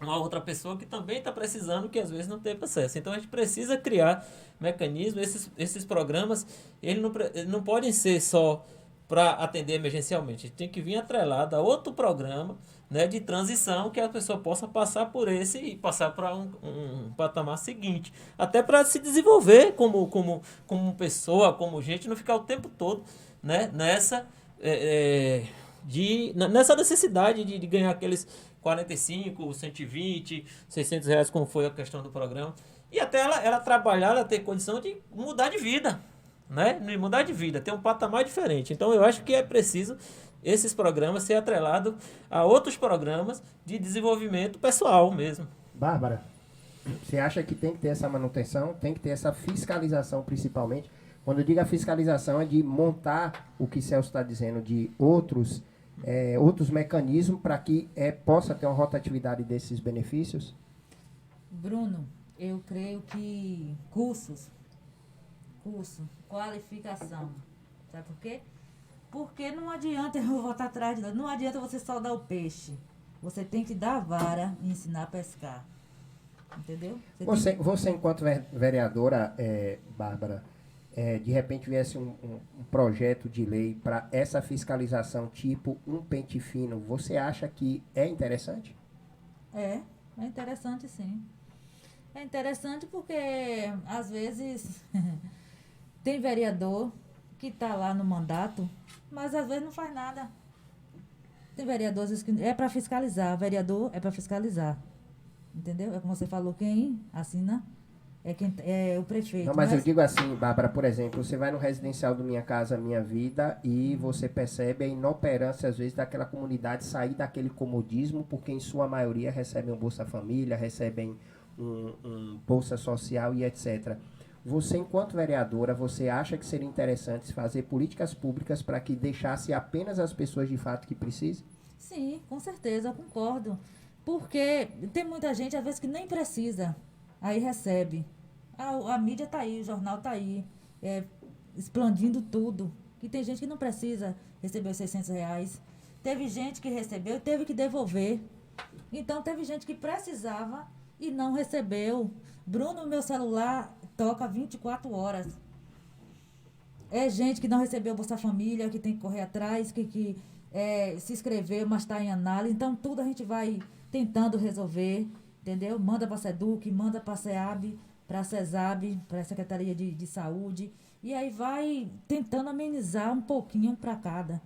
uma outra pessoa que também está precisando, que às vezes não teve acesso. Então a gente precisa criar mecanismos, esses programas, eles não podem ser só para atender emergencialmente. A gente tem que vir atrelado a outro programa, né, de transição, que a pessoa possa passar por esse e passar para um patamar seguinte. Até para se desenvolver como pessoa, como gente, não ficar o tempo todo, né, nessa necessidade de ganhar aqueles 45, 120, R$ 600, como foi a questão do programa. E até ela trabalhar, ela ter condição de mudar de vida, né? Mudar de vida, ter um patamar diferente. Então eu acho que é preciso esses programas ser atrelados a outros programas de desenvolvimento pessoal mesmo. Bárbara, você acha que tem que ter essa manutenção, tem que ter essa fiscalização principalmente? Quando eu digo a fiscalização é de montar o que Celso está dizendo, de outros mecanismos para que possa ter uma rotatividade desses benefícios? Bruno, eu creio que curso, qualificação. Sabe por quê? Porque não adianta, eu vou voltar atrás, não adianta você só dar o peixe. Você tem que dar a vara e ensinar a pescar. Entendeu? Você enquanto vereadora, Bárbara, de repente viesse um projeto de lei para essa fiscalização tipo um pente fino, você acha que é interessante? É interessante sim. É interessante porque, às vezes, tem vereador que está lá no mandato, mas às vezes não faz nada. Tem vereador, às vezes, que é para fiscalizar. Vereador é para fiscalizar. Entendeu? É como você falou, quem assina é o prefeito. Não, mas eu digo assim, Bárbara, por exemplo, você vai no residencial do Minha Casa Minha Vida e você percebe a inoperância, às vezes, daquela comunidade sair daquele comodismo, porque em sua maioria recebem um Bolsa Família, recebem um Bolsa Social e etc. Você, enquanto vereadora, você acha que seria interessante fazer políticas públicas para que deixasse apenas as pessoas de fato que precisam? Sim, com certeza, eu concordo. Porque tem muita gente, às vezes, que nem precisa, aí recebe. A mídia está aí, o jornal está aí, expandindo tudo. E tem gente que não precisa receber os R$ 600. Teve gente que recebeu e teve que devolver. Então, teve gente que precisava e não recebeu. Bruno, meu celular toca 24 horas. É gente que não recebeu Bolsa Família, que tem que correr atrás, que se inscreveu, mas está em análise. Então, tudo a gente vai tentando resolver, entendeu? Manda para a SEDUC, manda para a SEAB, para a CESAB, para a Secretaria de Saúde. E aí vai tentando amenizar um pouquinho para cada,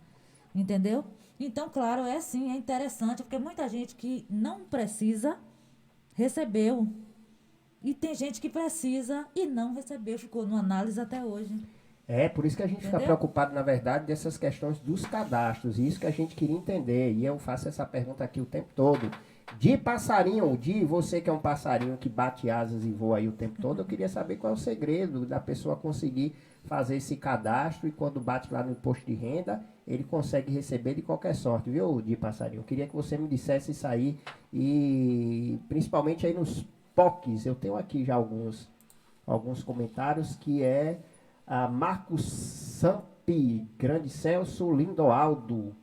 entendeu? Então, claro, é interessante, porque muita gente que não precisa recebeu. E tem gente que precisa e não recebeu, ficou no análise até hoje. Por isso que a gente fica preocupado, na verdade, dessas questões dos cadastros. E isso que a gente queria entender. E eu faço essa pergunta aqui o tempo todo. De passarinho, você que é um passarinho que bate asas e voa aí o tempo todo, eu queria saber qual é o segredo da pessoa conseguir fazer esse cadastro e quando bate lá no imposto de renda, ele consegue receber de qualquer sorte, viu, de passarinho? Eu queria que você me dissesse isso aí e principalmente aí nos POCs. Eu tenho aqui já alguns comentários que Marcos Sampi, Grande Celso, Lindoaldo.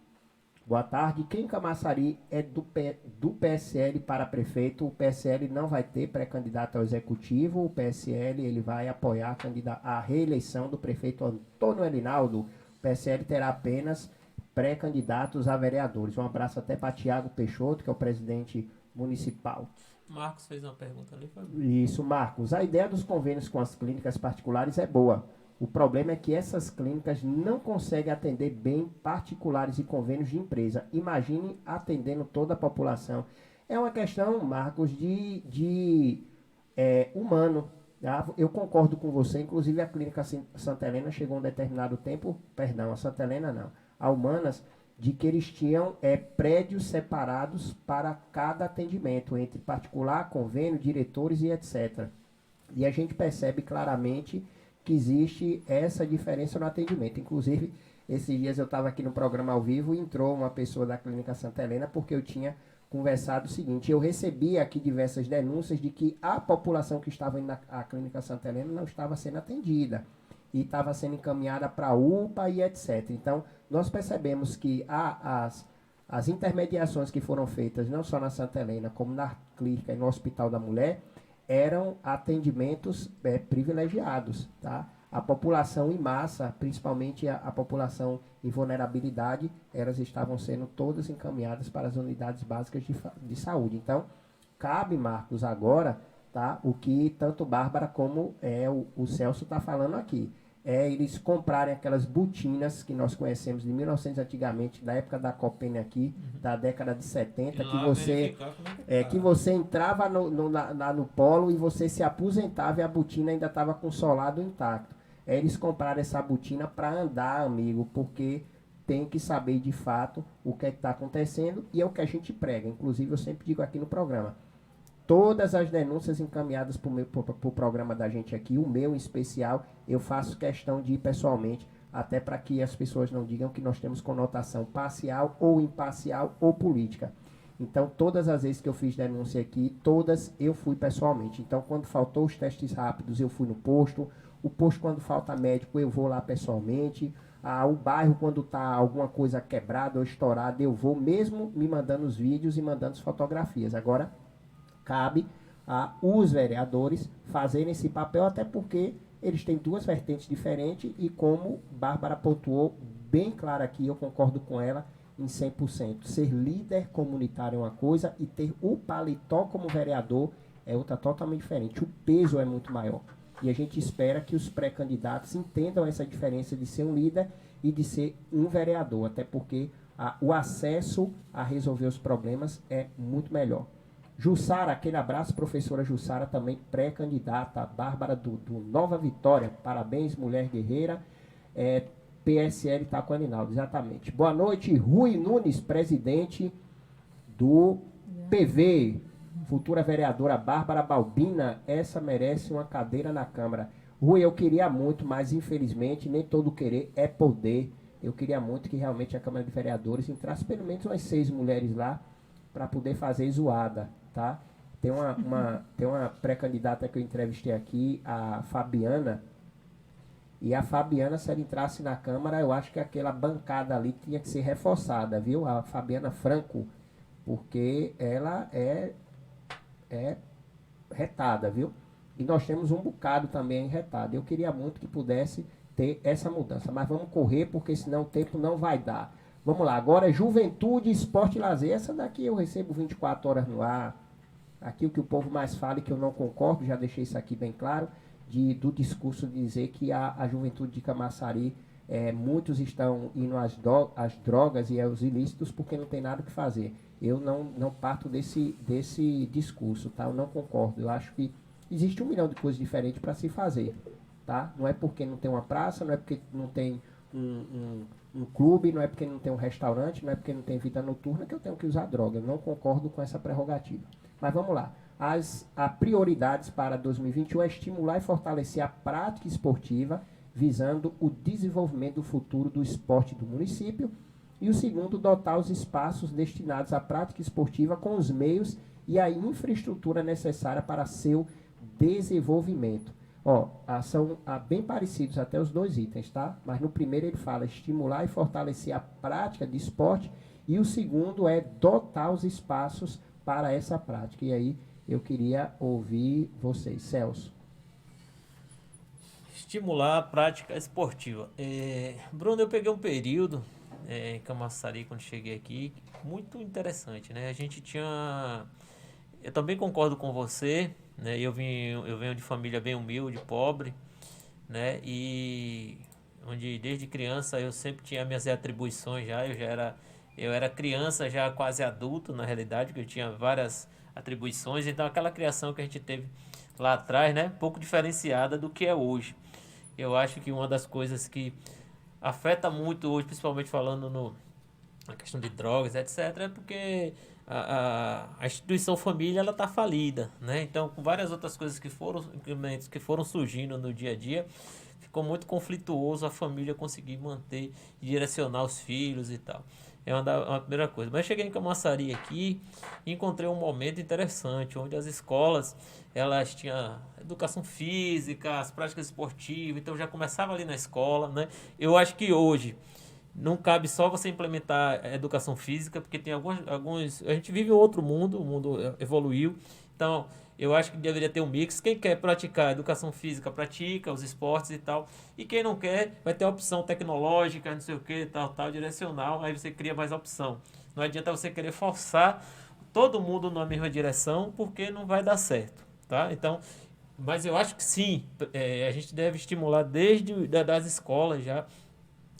Boa tarde. Quem em Camaçari é do PSL para prefeito? O PSL não vai ter pré-candidato ao executivo. O PSL ele vai apoiar a reeleição do prefeito Antônio Elinaldo. O PSL terá apenas pré-candidatos a vereadores. Um abraço até para Tiago Peixoto, que é o presidente municipal. Marcos fez uma pergunta ali. Isso, Marcos. A ideia dos convênios com as clínicas particulares é boa. O problema é que essas clínicas não conseguem atender bem particulares e convênios de empresa. Imagine atendendo toda a população. É uma questão, Marcos, de humano. Tá? Eu concordo com você. Inclusive, a Clínica Santa Helena chegou um determinado tempo, a Santa Helena não, a Humanas, de que eles tinham prédios separados para cada atendimento, entre particular, convênio, diretores e etc. E a gente percebe claramente que existe essa diferença no atendimento. Inclusive, esses dias eu estava aqui no programa ao vivo e entrou uma pessoa da Clínica Santa Helena porque eu tinha conversado o seguinte: eu recebi aqui diversas denúncias de que a população que estava indo na Clínica Santa Helena não estava sendo atendida e estava sendo encaminhada para a UPA e etc. Então, nós percebemos que as intermediações que foram feitas, não só na Santa Helena, como na clínica e no Hospital da Mulher, eram atendimentos privilegiados, tá? A população em massa, principalmente a população em vulnerabilidade, elas estavam sendo todas encaminhadas para as unidades básicas de saúde. Então, cabe, Marcos, agora, tá, o que tanto Bárbara como o Celso está falando aqui. Eles comprarem aquelas botinas que nós conhecemos de 1900 antigamente, da época da Copene aqui, da década de 70, que você entrava no polo e você se aposentava e a botina ainda estava com o solado intacto. Eles compraram essa botina para andar, amigo, porque tem que saber de fato o que está acontecendo e é o que a gente prega. Inclusive, eu sempre digo aqui no programa, todas as denúncias encaminhadas para o programa da gente aqui, o meu em especial, eu faço questão de ir pessoalmente, até para que as pessoas não digam que nós temos conotação parcial ou imparcial ou política. Então, todas as vezes que eu fiz denúncia aqui, todas eu fui pessoalmente. Então, quando faltou os testes rápidos, eu fui no posto. O posto, quando falta médico, eu vou lá pessoalmente. O bairro, quando está alguma coisa quebrada ou estourada, eu vou mesmo me mandando os vídeos e mandando as fotografias. Agora, cabe os vereadores fazerem esse papel, até porque eles têm duas vertentes diferentes e como Bárbara pontuou bem claro aqui, eu concordo com ela em 100%. Ser líder comunitário é uma coisa e ter o paletó como vereador é outra totalmente diferente. O peso é muito maior. E a gente espera que os pré-candidatos entendam essa diferença de ser um líder e de ser um vereador, até porque o acesso a resolver os problemas é muito melhor. Jussara, aquele abraço, professora Jussara, também pré-candidata, Bárbara do Nova Vitória, parabéns, mulher guerreira, PSL Itacoaninaldo, exatamente. Boa noite, Rui Nunes, presidente do PV, futura vereadora Bárbara Balbina, essa merece uma cadeira na Câmara. Rui, eu queria muito, mas infelizmente nem todo querer é poder. Eu queria muito que realmente a Câmara de Vereadores entrasse pelo menos umas 6 mulheres lá para poder fazer zoada, tá? Tem uma pré-candidata que eu entrevistei aqui, a Fabiana, e a Fabiana, se ela entrasse na Câmara, eu acho que aquela bancada ali tinha que ser reforçada, viu? A Fabiana Franco, porque ela é retada, viu? E nós temos um bocado também retado. Eu queria muito que pudesse ter essa mudança, mas vamos correr, porque senão o tempo não vai dar. Vamos lá, agora Juventude, Esporte e Lazer. Essa daqui eu recebo 24 horas no ar. Aqui o que o povo mais fala e que eu não concordo, já deixei isso aqui bem claro, do discurso de dizer que a juventude de Camaçari, muitos estão indo às drogas e aos ilícitos porque não tem nada o que fazer. Eu não parto desse discurso, tá? Eu não concordo. Eu acho que existe 1 milhão de coisas diferentes para se fazer, tá? Não é porque não tem uma praça, não é porque não tem um clube, não é porque não tem um restaurante, não é porque não tem vida noturna que eu tenho que usar droga. Eu não concordo com essa prerrogativa. Mas vamos lá. As prioridades para 2021 é estimular e fortalecer a prática esportiva, visando o desenvolvimento futuro do esporte do município. E o segundo, dotar os espaços destinados à prática esportiva com os meios e a infraestrutura necessária para seu desenvolvimento. São bem parecidos até os 2 itens, tá? Mas no primeiro ele fala estimular e fortalecer a prática de esporte e o segundo é dotar os espaços para essa prática. E aí eu queria ouvir vocês. Celso. Estimular a prática esportiva. Bruno, eu peguei um período em Camaçari, quando cheguei aqui, muito interessante, né? A gente tinha... Eu também concordo com você, né? Eu venho de família bem humilde, pobre, né? E onde desde criança eu sempre tinha minhas atribuições já, eu era criança já quase adulto, na realidade, que eu tinha várias atribuições, então aquela criação que a gente teve lá atrás, né? Pouco diferenciada do que é hoje. Eu acho que uma das coisas que afeta muito hoje, principalmente falando na questão de drogas, etc., é porque a instituição família ela está falida, né? Então, com várias outras coisas que foram surgindo no dia a dia, ficou muito conflituoso a família conseguir manter e direcionar os filhos e tal. É uma primeira coisa. Mas cheguei em Camaçari aqui e encontrei um momento interessante, onde as escolas, elas tinham educação física, as práticas esportivas, então já começava ali na escola, né? Eu acho que hoje, não cabe só você implementar a educação física, porque tem alguns... A gente vive em outro mundo, o mundo evoluiu. Então, eu acho que deveria ter um mix. Quem quer praticar educação física, pratica os esportes e tal. E quem não quer, vai ter a opção tecnológica, não sei o que, tal, direcional. Aí você cria mais opção. Não adianta você querer forçar todo mundo na mesma direção, porque não vai dar certo, tá? Então, mas eu acho que sim, a gente deve estimular desde das escolas já,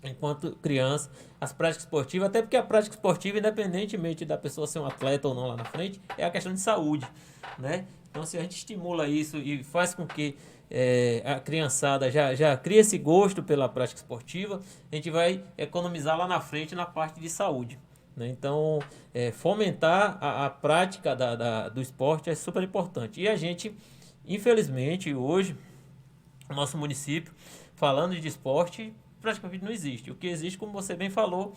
enquanto criança, as práticas esportivas, até porque a prática esportiva, independentemente da pessoa ser um atleta ou não lá na frente, é a questão de saúde, né? Então, se a gente estimula isso e faz com que a criançada já crie esse gosto pela prática esportiva, a gente vai economizar lá na frente na parte de saúde, né? Então, fomentar a prática do esporte é super importante. E a gente, infelizmente, hoje, no nosso município, falando de esporte, praticamente não existe. O que existe, como você bem falou,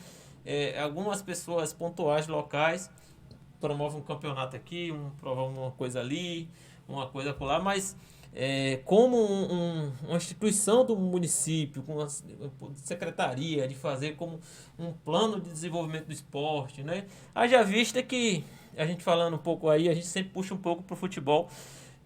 algumas pessoas pontuais locais promovem um campeonato aqui, promovem uma coisa ali, uma coisa por lá, mas como uma instituição do município, com uma secretaria, de fazer como um plano de desenvolvimento do esporte, né? Haja vista que, a gente falando um pouco aí, a gente sempre puxa um pouco para o futebol,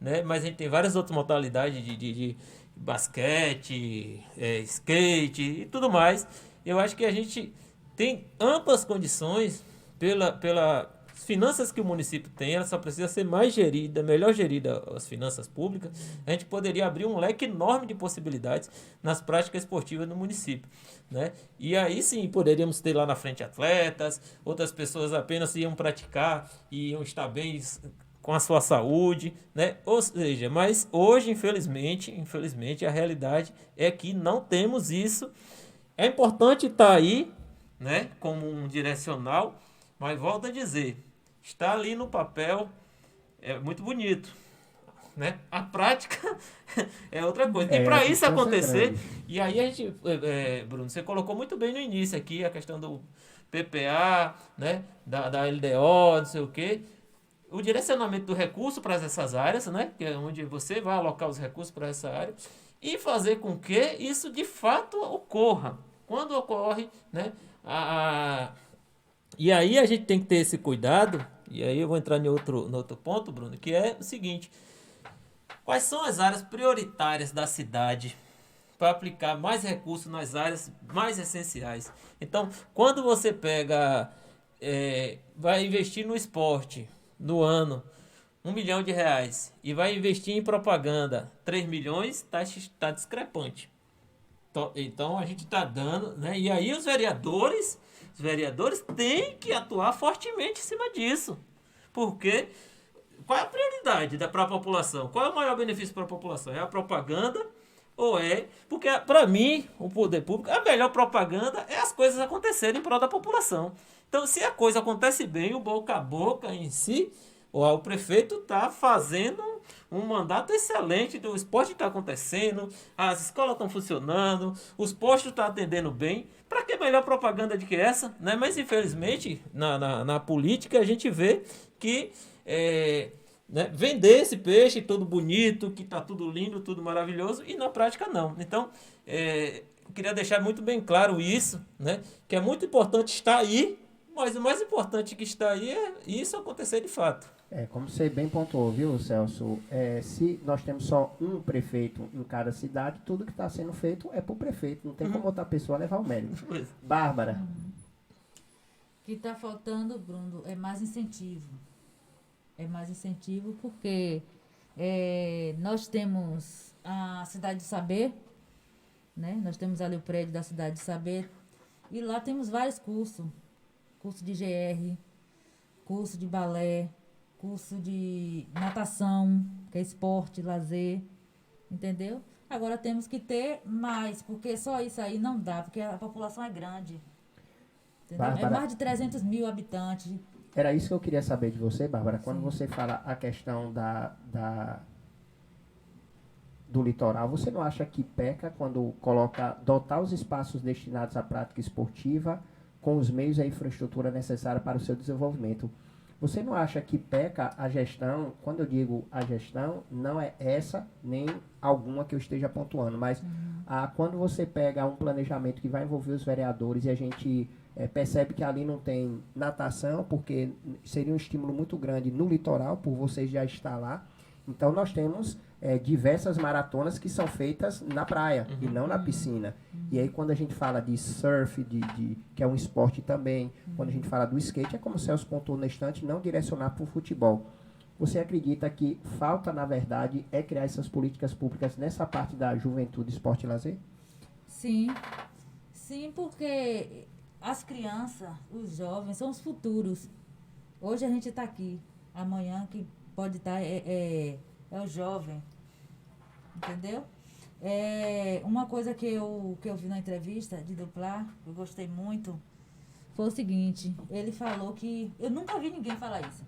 né? Mas a gente tem várias outras modalidades de basquete, skate e tudo mais. Eu acho que a gente tem amplas condições pela finanças que o município tem, ela só precisa ser mais gerida, melhor gerida as finanças públicas. A gente poderia abrir um leque enorme de possibilidades nas práticas esportivas no município, né? E aí sim, poderíamos ter lá na frente atletas, outras pessoas apenas iam praticar e iam estar bem com a sua saúde, né? Ou seja, mas hoje, infelizmente, a realidade é que não temos isso. É importante estar aí, né, como um direcional, mas volto a dizer, está ali no papel, é muito bonito, né? A prática é outra coisa. E para isso acontecer, e aí a gente, Bruno, você colocou muito bem no início aqui a questão do PPA, né, da LDO, não sei o quê, o direcionamento do recurso para essas áreas, né, que é onde você vai alocar os recursos para essa área, e fazer com que isso de fato ocorra. Quando ocorre, né, e aí a gente tem que ter esse cuidado, e aí eu vou entrar no outro ponto, Bruno, que é o seguinte: quais são as áreas prioritárias da cidade para aplicar mais recursos nas áreas mais essenciais? Então, quando você vai investir no esporte no ano, R$1 milhão e vai investir em propaganda 3 milhões, tá discrepante. Então a gente está dando, né? E aí os vereadores têm que atuar fortemente em cima disso. Porque qual é a prioridade para a população? Qual é o maior benefício para a população? É a propaganda ou é... Porque para mim, o poder público, a melhor propaganda é as coisas acontecerem em prol da população. Então, se a coisa acontece bem, o boca a boca em si, o prefeito está fazendo um mandato excelente, o esporte está acontecendo, as escolas estão funcionando, os postos estão atendendo bem. Para que melhor propaganda do que essa? Né? Mas, infelizmente, na política, a gente vê que né, vender esse peixe todo bonito, que está tudo lindo, tudo maravilhoso, e na prática não. Então, eu queria deixar muito bem claro isso, né, que é muito importante estar aí, mas o mais importante que está aí é isso acontecer de fato. Como você bem pontuou, viu, Celso? Se nós temos só um prefeito em cada cidade, tudo que está sendo feito é para o prefeito. Não tem como outra pessoa levar o mérito. Bárbara. O que está faltando, Bruno, é mais incentivo. É mais incentivo porque nós temos a Cidade de Saber, né? Nós temos ali o prédio da Cidade de Saber e lá temos vários cursos. Curso de GR, curso de balé, curso de natação, que é esporte, lazer, entendeu? Agora temos que ter mais, porque só isso aí não dá, porque a população é grande. Bárbara, é mais de 300 mil habitantes. Era isso que eu queria saber de você, Bárbara. Quando você fala a questão do litoral, você não acha que peca quando coloca dotar os espaços destinados à prática esportiva com os meios e a infraestrutura necessária para o seu desenvolvimento? Você não acha que peca a gestão? Quando eu digo a gestão, não é essa nem alguma que eu esteja pontuando, mas quando você pega um planejamento que vai envolver os vereadores e a gente percebe que ali não tem natação, porque seria um estímulo muito grande no litoral, por vocês já estar lá. Então, nós temos diversas maratonas que são feitas na praia e não na piscina. E aí, quando a gente fala de surf, que é um esporte também, quando a gente fala do skate, é como o Celso pontuou na estante, não direcionar para o futebol. Você acredita que falta, na verdade, é criar essas políticas públicas nessa parte da juventude, esporte e lazer? Sim, sim, porque as crianças, os jovens, são os futuros. Hoje a gente está aqui, amanhã que pode estar é o jovem, entendeu? Uma coisa que eu vi na entrevista de Duplar, eu gostei muito, foi o seguinte, ele falou que, eu nunca vi ninguém falar isso,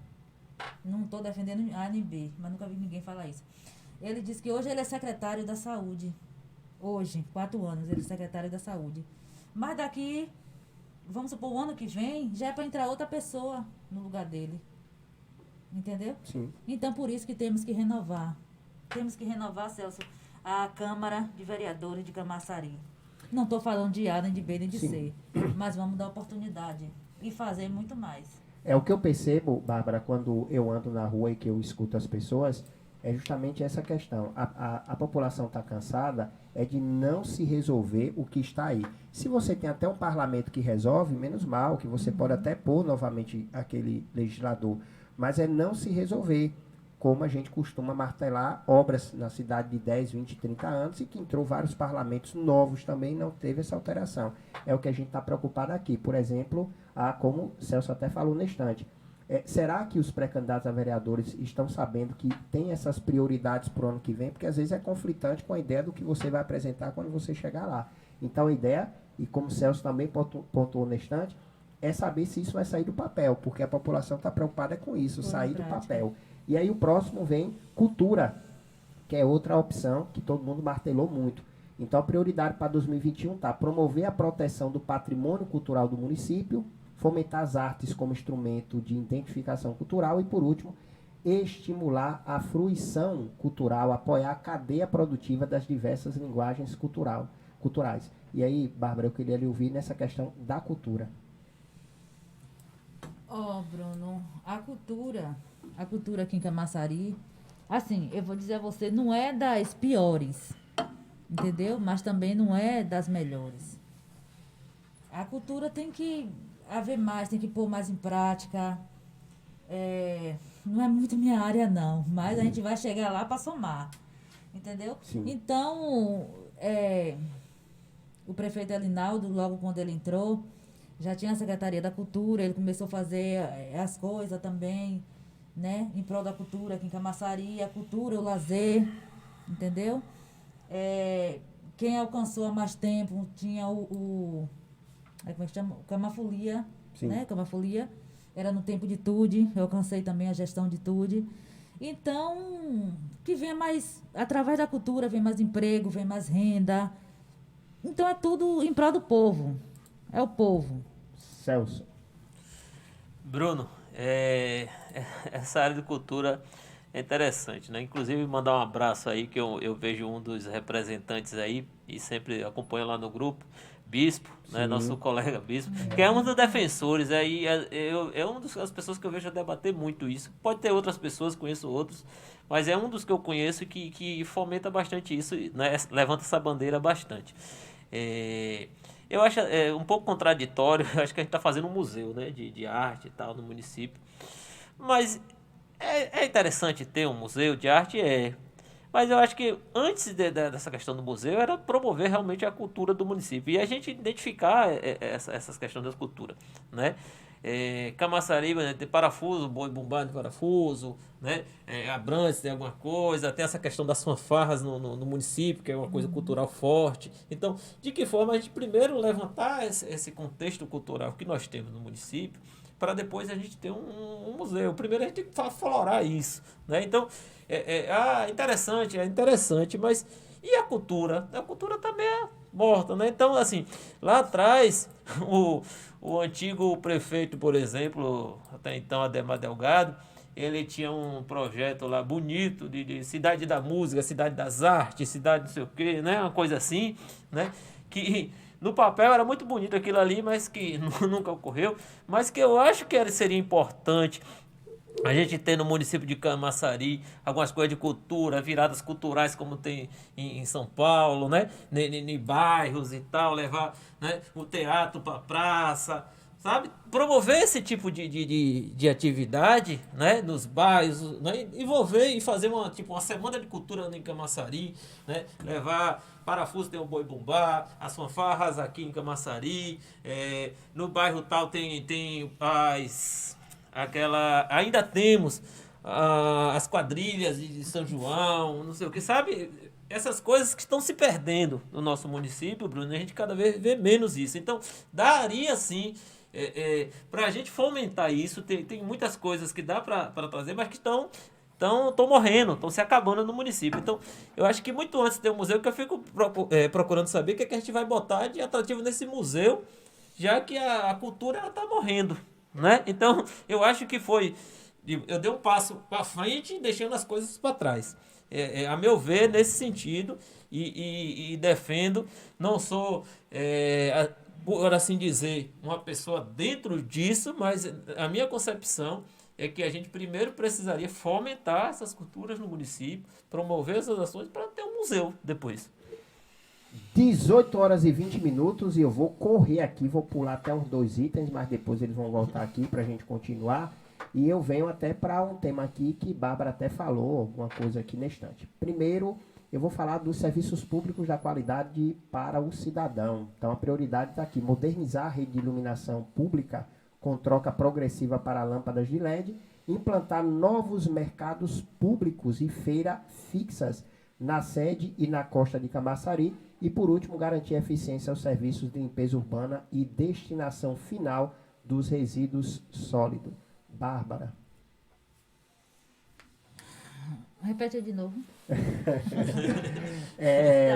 não estou defendendo A nem B, mas nunca vi ninguém falar isso. Ele disse que hoje ele é secretário da saúde, hoje, 4 anos, ele é secretário da saúde, mas daqui, vamos supor, o ano que vem, já é para entrar outra pessoa no lugar dele. Entendeu? Sim. Então, por isso que temos que renovar. Temos que renovar, Celso, a Câmara de Vereadores de Camaçari. Não estou falando de A, nem de B, nem de C. Mas vamos dar oportunidade e fazer muito mais. O que eu percebo, Bárbara, quando eu ando na rua e que eu escuto as pessoas, é justamente essa questão. A população está cansada de não se resolver o que está aí. Se você tem até um parlamento que resolve, menos mal, que você pode até pôr novamente aquele legislador, mas é não se resolver, como a gente costuma martelar obras na cidade de 10, 20, 30 anos e que entrou vários parlamentos novos também não teve essa alteração. É o que a gente está preocupado aqui. Por exemplo, como o Celso até falou na estante, será que os pré-candidatos a vereadores estão sabendo que tem essas prioridades para o ano que vem? Porque às vezes é conflitante com a ideia do que você vai apresentar quando você chegar lá. Então a ideia, e como o Celso também pontuou na estante, é saber se isso vai sair do papel, porque a população está preocupada com isso, sair do papel. E aí o próximo vem cultura, que é outra opção que todo mundo martelou muito. Então a prioridade para 2021 está promover a proteção do patrimônio cultural do município, fomentar as artes como instrumento de identificação cultural e, por último, estimular a fruição cultural, apoiar a cadeia produtiva das diversas linguagens culturais. E aí, Bárbara, eu queria lhe ouvir nessa questão da cultura. Bruno, a cultura aqui em Camaçari, assim, eu vou dizer a você, não é das piores, entendeu? Mas também não é das melhores. A cultura tem que haver mais, tem que pôr mais em prática. Não é muito minha área, não, mas a gente vai chegar lá para somar, entendeu? Sim. Então, o prefeito Elinaldo, logo quando ele entrou, já tinha a Secretaria da Cultura, ele começou a fazer as coisas também, né, em prol da cultura aqui em Camaçari, a cultura, o lazer, entendeu? Quem alcançou há mais tempo tinha como é que chama? Camafolia, né? Camafolia, era no tempo de Tude, eu alcancei também a gestão de Tude. Então, que venha mais, através da cultura, vem mais emprego, vem mais renda. Então, é tudo em prol do povo. É o povo. Celso. Bruno, essa área de cultura é interessante, né? Inclusive, mandar um abraço aí, que eu vejo um dos representantes aí, e sempre acompanho lá no grupo, Bispo, né? Nosso colega Bispo, que é um dos defensores, é uma das pessoas que eu vejo debater muito isso. Pode ter outras pessoas, conheço outros, mas é um dos que eu conheço que fomenta bastante isso, né? Levanta essa bandeira bastante. Eu acho um pouco contraditório, eu acho que a gente está fazendo um museu, né, de arte e tal no município, mas é interessante ter um museu de arte, mas eu acho que antes dessa questão do museu era promover realmente a cultura do município e a gente identificar essas questões da cultura, né? Camaçari, né, tem parafuso, boi bombado de parafuso, né? Abrantes tem alguma coisa, tem essa questão das fanfarras no município, que é uma coisa cultural forte. Então, de que forma a gente primeiro levantar esse contexto cultural que nós temos no município, para depois a gente ter um museu. Primeiro a gente tem que aflorar isso, né? Então, interessante, mas e a cultura? A cultura também morta, né? Então, assim, lá atrás, o antigo prefeito, por exemplo, até então Ademar Delgado, ele tinha um projeto lá bonito de cidade da música, cidade das artes, cidade não sei o quê, né? Uma coisa assim, né? Que no papel era muito bonito aquilo ali, mas que nunca ocorreu, mas que eu acho que seria importante a gente tem no município de Camaçari algumas coisas de cultura, viradas culturais como tem em São Paulo, né? Em bairros e tal, levar, né, o teatro para praça, sabe? Promover esse tipo de atividade, né, nos bairros, né? Envolver e fazer uma semana de cultura em Camaçari, né? Levar Parafuso tem o Boi Bumbá, as fanfarras aqui em Camaçari, no bairro tal tem ainda temos as quadrilhas de São João, não sei o que, sabe? Essas coisas que estão se perdendo no nosso município, Bruno, a gente cada vez vê menos isso. Então, daria sim para a gente fomentar isso. Tem muitas coisas que dá para trazer, mas que estão morrendo, estão se acabando no município. Então, eu acho que muito antes de ter um museu, que eu fico procurando saber o que, é que a gente vai botar de atrativo nesse museu, já que a cultura está morrendo, né? Então, eu acho que eu dei um passo para frente, deixando as coisas para trás. A meu ver, nesse sentido, e defendo, não sou, por assim dizer, uma pessoa dentro disso, mas a minha concepção é que a gente primeiro precisaria fomentar essas culturas no município, promover essas ações para ter um museu depois. 18 horas e 20 minutos e eu vou correr aqui, vou pular até uns 2 itens, mas depois eles vão voltar aqui para a gente continuar. E eu venho até para um tema aqui que Bárbara até falou, alguma coisa aqui na estante. Primeiro, eu vou falar dos serviços públicos da qualidade para o cidadão. Então, a prioridade está aqui, modernizar a rede de iluminação pública com troca progressiva para lâmpadas de LED, implantar novos mercados públicos e feiras fixas na sede e na costa de Camaçari. E, por último, garantir eficiência aos serviços de limpeza urbana e destinação final dos resíduos sólidos. Bárbara. Repete de novo.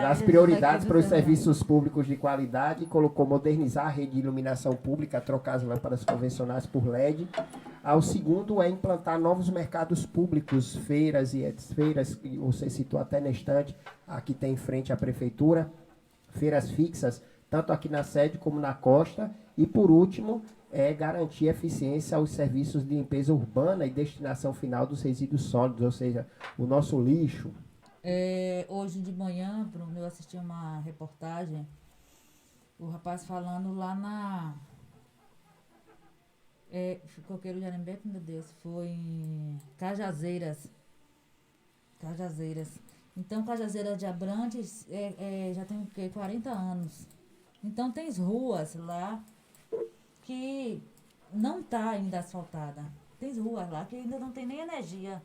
As prioridades para os serviços públicos de qualidade, colocou modernizar a rede de iluminação pública, trocar as lâmpadas convencionais por LED. O segundo é implantar novos mercados públicos, feiras, que você citou até na estante, aqui tem em frente à prefeitura, feiras fixas, tanto aqui na sede como na costa. E por último, garantir eficiência aos serviços de limpeza urbana e destinação final dos resíduos sólidos, ou seja, o nosso lixo. Hoje de manhã, Bruno, eu assisti uma reportagem, o rapaz falando lá na... Coqueiro de Arembepe, meu Deus, foi em Cajazeiras. Então, Cajazeiras de Abrantes já tem o quê? 40 anos. Então, tem ruas lá que não tá ainda asfaltada. Tem ruas lá que ainda não tem nem energia.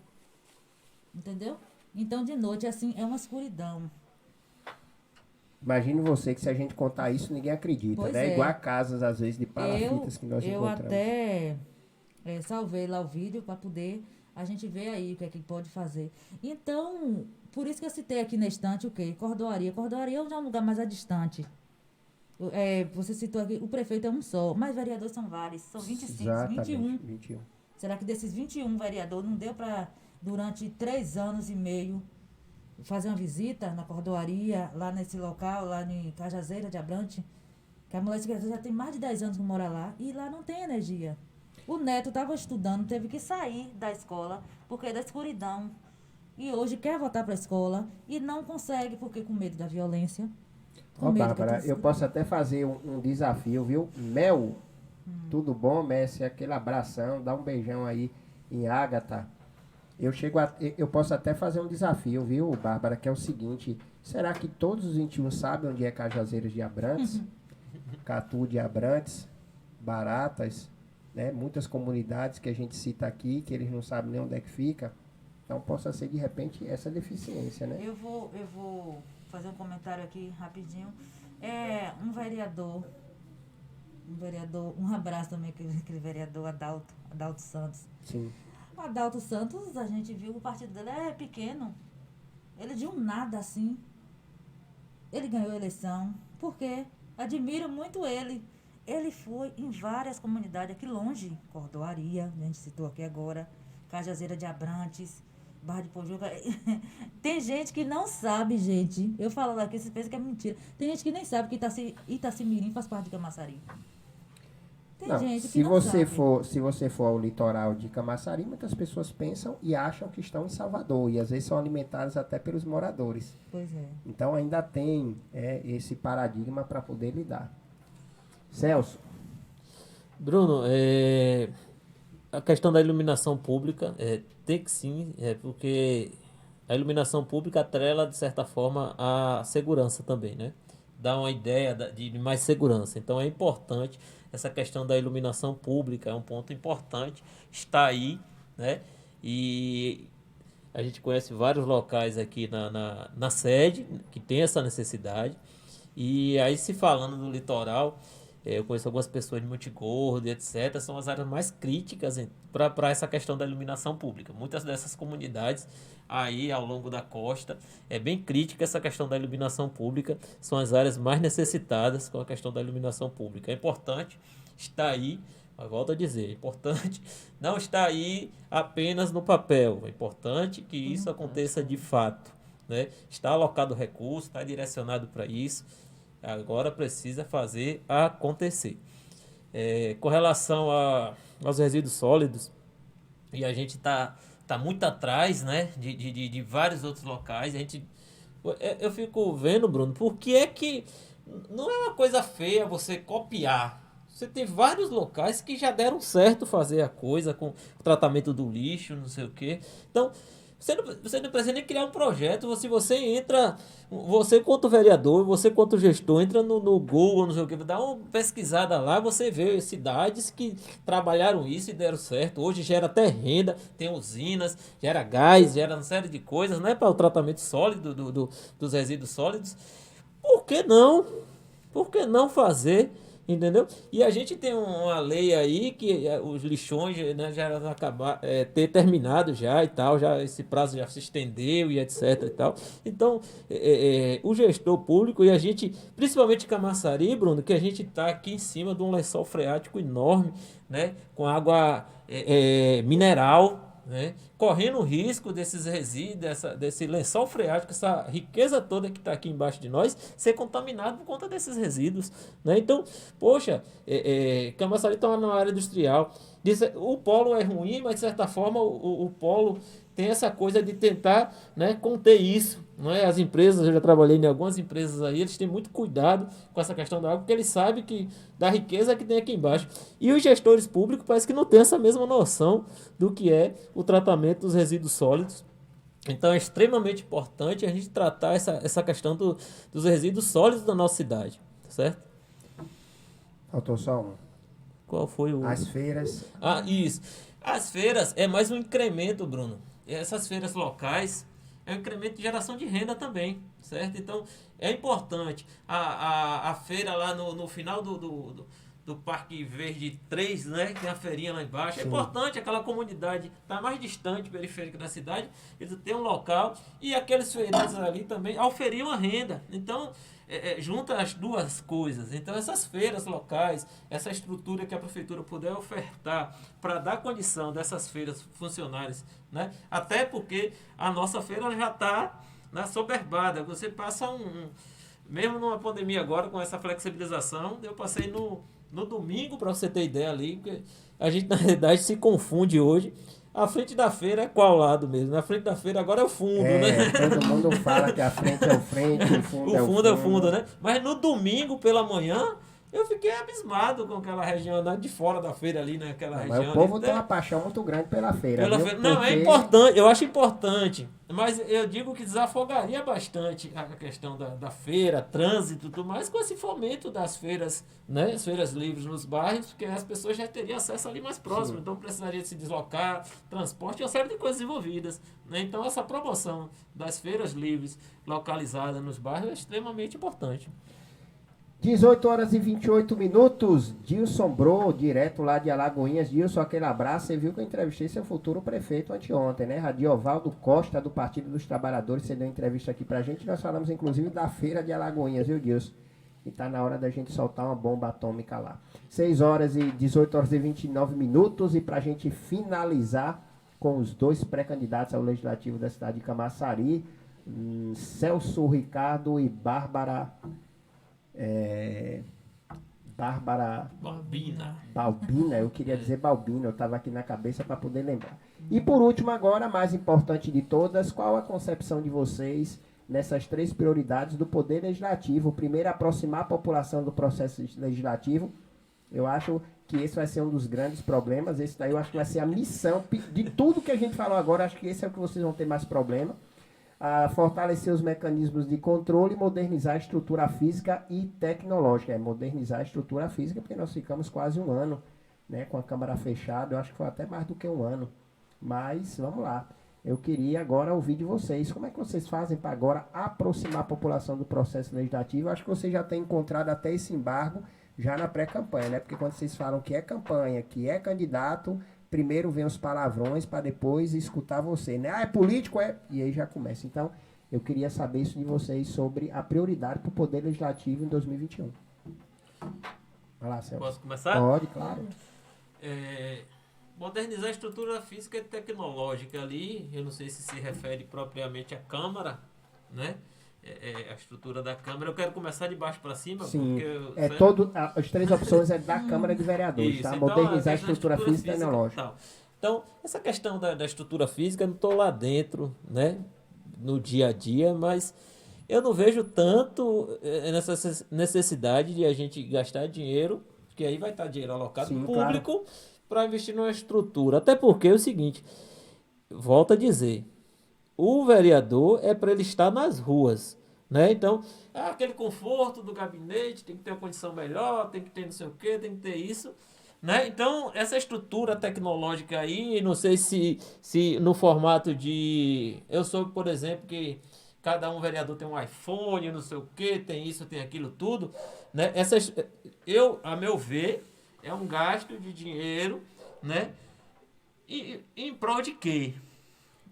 Entendeu? Então, de noite, assim, é uma escuridão. Imagine você que se a gente contar isso, ninguém acredita, Pois né? é. Igual a casas, às vezes, de palafitas que nós Eu encontramos. até salvei lá o vídeo para poder a gente ver aí o que é que pode fazer. Então, por isso que eu citei aqui na estante o quê? Cordoaria. Cordoaria é um lugar mais distante. Você citou aqui, o prefeito é um só, mas vereadores são vários, são 25, Exatamente, 21. Será que desses 21 vereadores não deu para, durante 3 anos e meio, fazer uma visita na cordoaria, lá nesse local, lá em Cajazeira de Abrantes? Que a mulher já tem mais de 10 anos que mora lá e lá não tem energia. O neto estava estudando, teve que sair da escola porque é da escuridão. E hoje quer voltar para a escola e não consegue porque com medo da violência. Bárbara, eu posso até fazer um desafio, viu? Mel, tudo bom, Messi? Aquele abração, dá um beijão aí em Ágata. Eu posso até fazer um desafio, viu, Bárbara, que é o seguinte: será que todos os 21 sabem onde é Cajazeiras de Abrantes? Catu de Abrantes, Baratas, né? Muitas comunidades que a gente cita aqui, que eles não sabem nem onde é que fica. Então possa ser, de repente, essa deficiência, né? Eu vou fazer um comentário aqui rapidinho. Um vereador, um abraço também, aquele vereador Adalto Santos. Sim. O Adalto Santos, a gente viu, o partido dele é pequeno. Ele de um nada assim. Ele ganhou a eleição, Porque admiro muito ele. Ele foi em várias comunidades aqui longe, Cordoaria, a gente citou aqui agora, Cajazeira de Abrantes, Barra de Pojuca. Tem gente que não sabe, gente. Eu falando aqui, vocês pensam que é mentira. Tem gente que nem sabe que Itacimirim faz parte de Camaçari. Tem Não, gente que se não você sabe. se você for ao litoral de Camaçari, muitas pessoas pensam e acham que estão em Salvador, e às vezes são alimentadas até pelos moradores. Pois é. Então ainda tem esse paradigma para poder lidar. Celso, Bruno, a questão da iluminação pública tem que sim, porque a iluminação pública atrela, de certa forma, a segurança também, né? Dá uma ideia de mais segurança. Então é importante essa questão da iluminação pública, é um ponto importante, está aí, né? E a gente conhece vários locais aqui na sede que tem essa necessidade. E aí, se falando do litoral, eu conheço algumas pessoas de Montegordo, etc. São as áreas mais críticas para essa questão da iluminação pública. Muitas dessas comunidades aí ao longo da costa é bem crítica essa questão da iluminação pública. São as áreas mais necessitadas com a questão da iluminação pública. É importante estar aí, mas volto a dizer, é importante não estar aí apenas no papel. É importante que isso aconteça de fato, né? Está alocado recurso, está direcionado para isso. Agora precisa fazer acontecer. Com relação aos resíduos sólidos, e a gente está muito atrás, né, de vários outros locais. Eu fico vendo, Bruno, por que é que não é uma coisa feia você copiar? Você tem vários locais que já deram certo fazer a coisa com o tratamento do lixo, não sei o quê. Então, você não precisa nem criar um projeto. Se você entra, você quanto vereador, você quanto gestor, entra no Google, não sei o que, dá uma pesquisada lá, você vê cidades que trabalharam isso e deram certo. Hoje gera até renda, tem usinas, gera gás, gera uma série de coisas, né, para o tratamento sólido dos resíduos sólidos. Por que não? Por que não fazer? Entendeu? E a gente tem uma lei aí que os lixões, né, já eram ter terminado já e tal, já esse prazo já se estendeu e etc e tal. Então, o gestor público e a gente, principalmente Camaçari, Bruno, que a gente está aqui em cima de um lençol freático enorme, né, com água mineral, né, correndo o risco desses resíduos, desse lençol freático, essa riqueza toda que está aqui embaixo de nós, ser contaminado por conta desses resíduos, né? Então, poxa, Camaçari está numa área industrial. O polo é ruim, mas de certa forma o polo tem essa coisa de tentar, né, conter isso, não é? As empresas, eu já trabalhei em algumas empresas aí, eles têm muito cuidado com essa questão da água, porque eles sabem que da riqueza que tem aqui embaixo. E os gestores públicos parece que não têm essa mesma noção do que é o tratamento dos resíduos sólidos. Então é extremamente importante a gente tratar essa questão dos resíduos sólidos da nossa cidade, certo? faltou só um. Qual foi o... As feiras. Ah, isso. As feiras é mais um incremento, Bruno. Essas feiras locais é um incremento de geração de renda também, certo? Então, é importante. A feira lá no final do Parque Verde 3, né? Tem a feirinha lá embaixo. É importante aquela comunidade está mais distante, periférica da cidade, eles têm um local e aqueles feirantes ali também auferiam a renda. Então, junta as duas coisas. Então, essas feiras locais, essa estrutura que a prefeitura puder ofertar para dar condição dessas feiras funcionarem, né? Até porque a nossa feira já está soberbada. Você passa mesmo numa pandemia agora, com essa flexibilização, eu passei no domingo, para você ter ideia ali, porque a gente na realidade se confunde hoje. A frente da feira é qual lado mesmo? Na frente da feira agora é o fundo, né? Todo mundo fala que a frente é o frente, o fundo é o fundo. É o fundo, né? Mas no domingo pela manhã, eu fiquei abismado com aquela região de fora da feira ali, naquela região. Mas o povo ali, tem né? uma paixão muito grande pela feira. Viu? Não, é importante, eu acho importante. Mas eu digo que desafogaria bastante a questão da feira, trânsito e tudo mais, com esse fomento das feiras, né? As feiras livres nos bairros, porque as pessoas já teriam acesso ali mais próximo. Sim. Então precisaria de se deslocar, transporte e uma série de coisas envolvidas, né? Então essa promoção das feiras livres localizadas nos bairros é extremamente importante. 18 horas e 28 minutos, Dilson Bro, direto lá de Alagoinhas. Dilson, aquele abraço. Você viu que eu entrevistei seu futuro prefeito anteontem, né? Radiovaldo Costa, do Partido dos Trabalhadores. Você deu entrevista aqui pra gente. Nós falamos, inclusive, da feira de Alagoinhas, viu, Dilson? e está na hora da gente soltar uma bomba atômica lá. 18 horas e 29 minutos, e para a gente finalizar com os dois pré-candidatos ao Legislativo da cidade de Camaçari, Celso Ricardo e Bárbara Balbina, eu queria dizer Balbina, eu estava aqui na cabeça para poder lembrar. E por último agora, a mais importante de todas, qual a concepção de vocês nessas 3 prioridades do Poder Legislativo? Primeiro, aproximar a população do processo legislativo. Eu acho que esse vai ser um dos grandes problemas, esse daí eu acho que vai ser a missão, de tudo que a gente falou agora, acho que esse é o que vocês vão ter mais problema. Fortalecer os mecanismos de controle e modernizar a estrutura física e tecnológica. Modernizar a estrutura física, porque nós ficamos quase um ano, né, com a Câmara fechada, eu acho que foi até mais do que um ano. Mas, vamos lá. Eu queria agora ouvir de vocês. Como é que vocês fazem para agora aproximar a população do processo legislativo? Eu acho que vocês já têm encontrado até esse embargo já na pré-campanha, né? Porque quando vocês falam que é campanha, que é candidato, primeiro vem os palavrões para depois escutar você, né? É político, é? E aí já começa. Então, eu queria saber isso de vocês sobre a prioridade para o Poder Legislativo em 2021. Vai lá, Celso. Posso começar? Pode, claro. Modernizar a estrutura física e tecnológica ali, eu não sei se se refere propriamente à Câmara, né? A estrutura da Câmara. Eu quero começar de baixo para cima. Sim, porque as 3 opções é da Câmara de Vereadores, isso, tá? então, Modernizar a estrutura física e e tecnológica. tal. Então, essa questão da estrutura física, eu não estou lá dentro, né? No dia a dia, mas eu não vejo tanto nessa necessidade de a gente gastar dinheiro, porque aí vai estar dinheiro alocado público para investir numa estrutura. Até porque é o seguinte, volto a dizer, o vereador é para ele estar nas ruas, né? Então, aquele conforto do gabinete, tem que ter uma condição melhor, tem que ter não sei o quê, tem que ter isso, né? Então, essa estrutura tecnológica aí, não sei se no formato de... Eu soube, por exemplo, que cada vereador tem um iPhone, não sei o quê, tem isso, tem aquilo tudo, né? A meu ver, é um gasto de dinheiro, né? E em prol de quê?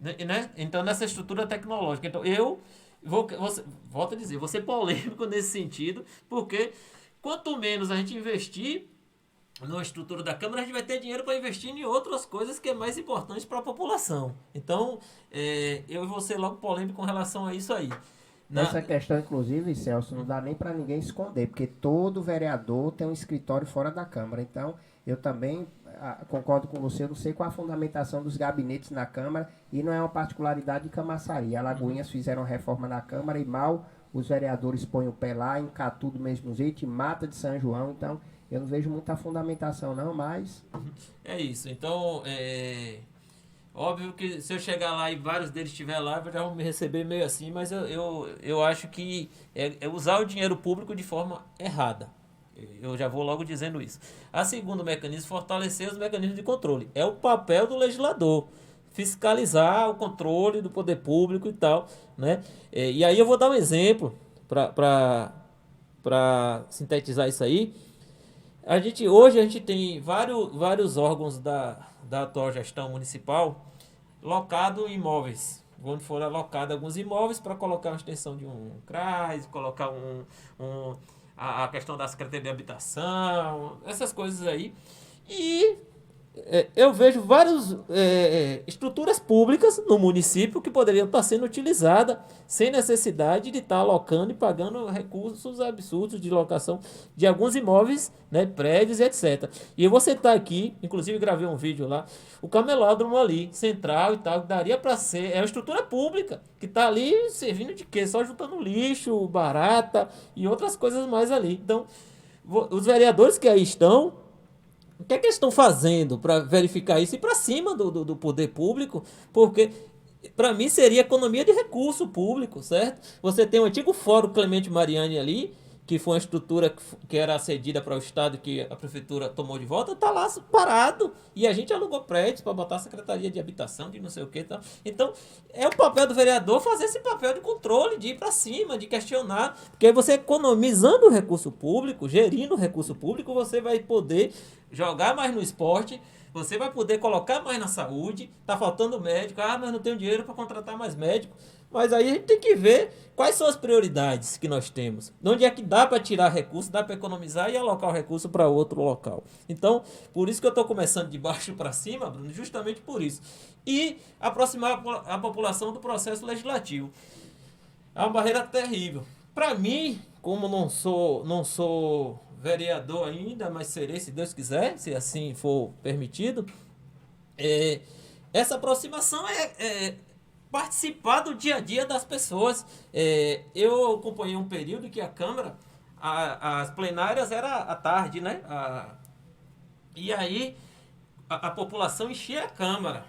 Né? Então, nessa estrutura tecnológica. Então, eu volto a dizer, vou ser polêmico nesse sentido, porque quanto menos a gente investir na estrutura da Câmara, a gente vai ter dinheiro para investir em outras coisas que é mais importante para a população. Então, eu vou ser logo polêmico com relação a isso aí. Essa questão, inclusive, Celso, não dá nem para ninguém esconder, porque todo vereador tem um escritório fora da Câmara. Então, eu também concordo com você, eu não sei qual a fundamentação dos gabinetes na Câmara, e não é uma particularidade de Camaçari. Alagoinhas fizeram reforma na Câmara e mal os vereadores põem o pé lá, em Catu do mesmo jeito, em Mata de São João. Então, eu não vejo muita fundamentação não, mas... É isso. Então, óbvio que se eu chegar lá e vários deles estiver lá, já vão me receber meio assim, mas eu acho que é usar o dinheiro público de forma errada. Eu já vou logo dizendo isso. A segundo mecanismo, fortalecer os mecanismos de controle. É o papel do legislador, fiscalizar o controle do poder público e tal, né? E aí eu vou dar um exemplo para sintetizar isso aí. Hoje a gente tem vários órgãos da atual gestão municipal locado em imóveis, onde foram alocados alguns imóveis para colocar uma extensão de um CRAS, colocar a questão da Secretaria de Habitação, essas coisas aí. E eu vejo várias estruturas públicas no município que poderiam estar sendo utilizadas sem necessidade de estar alocando e pagando recursos absurdos de locação de alguns imóveis, né, prédios e etc. E eu vou citar aqui, inclusive gravei um vídeo lá, o camelódromo ali, central e tal, que daria para ser, é uma estrutura pública, que está ali servindo de quê? Só juntando lixo, barata e outras coisas mais ali. Então, os vereadores que aí estão, o que é que eles estão fazendo para verificar isso e para cima do poder público? Porque, para mim, seria economia de recurso público, certo? Você tem o antigo Fórum Clemente Mariani ali, que foi uma estrutura que era cedida para o Estado, que a Prefeitura tomou de volta, está lá parado. E a gente alugou prédios para botar a Secretaria de Habitação, de não sei o que. Tá? Então, é o papel do vereador fazer esse papel de controle, de ir para cima, de questionar. Porque aí você economizando o recurso público, gerindo o recurso público, você vai poder jogar mais no esporte, você vai poder colocar mais na saúde. Tá faltando médico, mas não tenho dinheiro para contratar mais médico. Mas aí a gente tem que ver quais são as prioridades que nós temos. De onde é que dá para tirar recurso, dá para economizar e alocar o recurso para outro local. Então, por isso que eu estou começando de baixo para cima, Bruno, justamente por isso. E aproximar a população do processo legislativo. É uma barreira terrível. Para mim, como não sou vereador ainda, mas serei, se Deus quiser, se assim for permitido, essa aproximação é participar do dia a dia das pessoas. Eu acompanhei um período que a Câmara, as plenárias eram à tarde, né? E aí a população enchia a Câmara,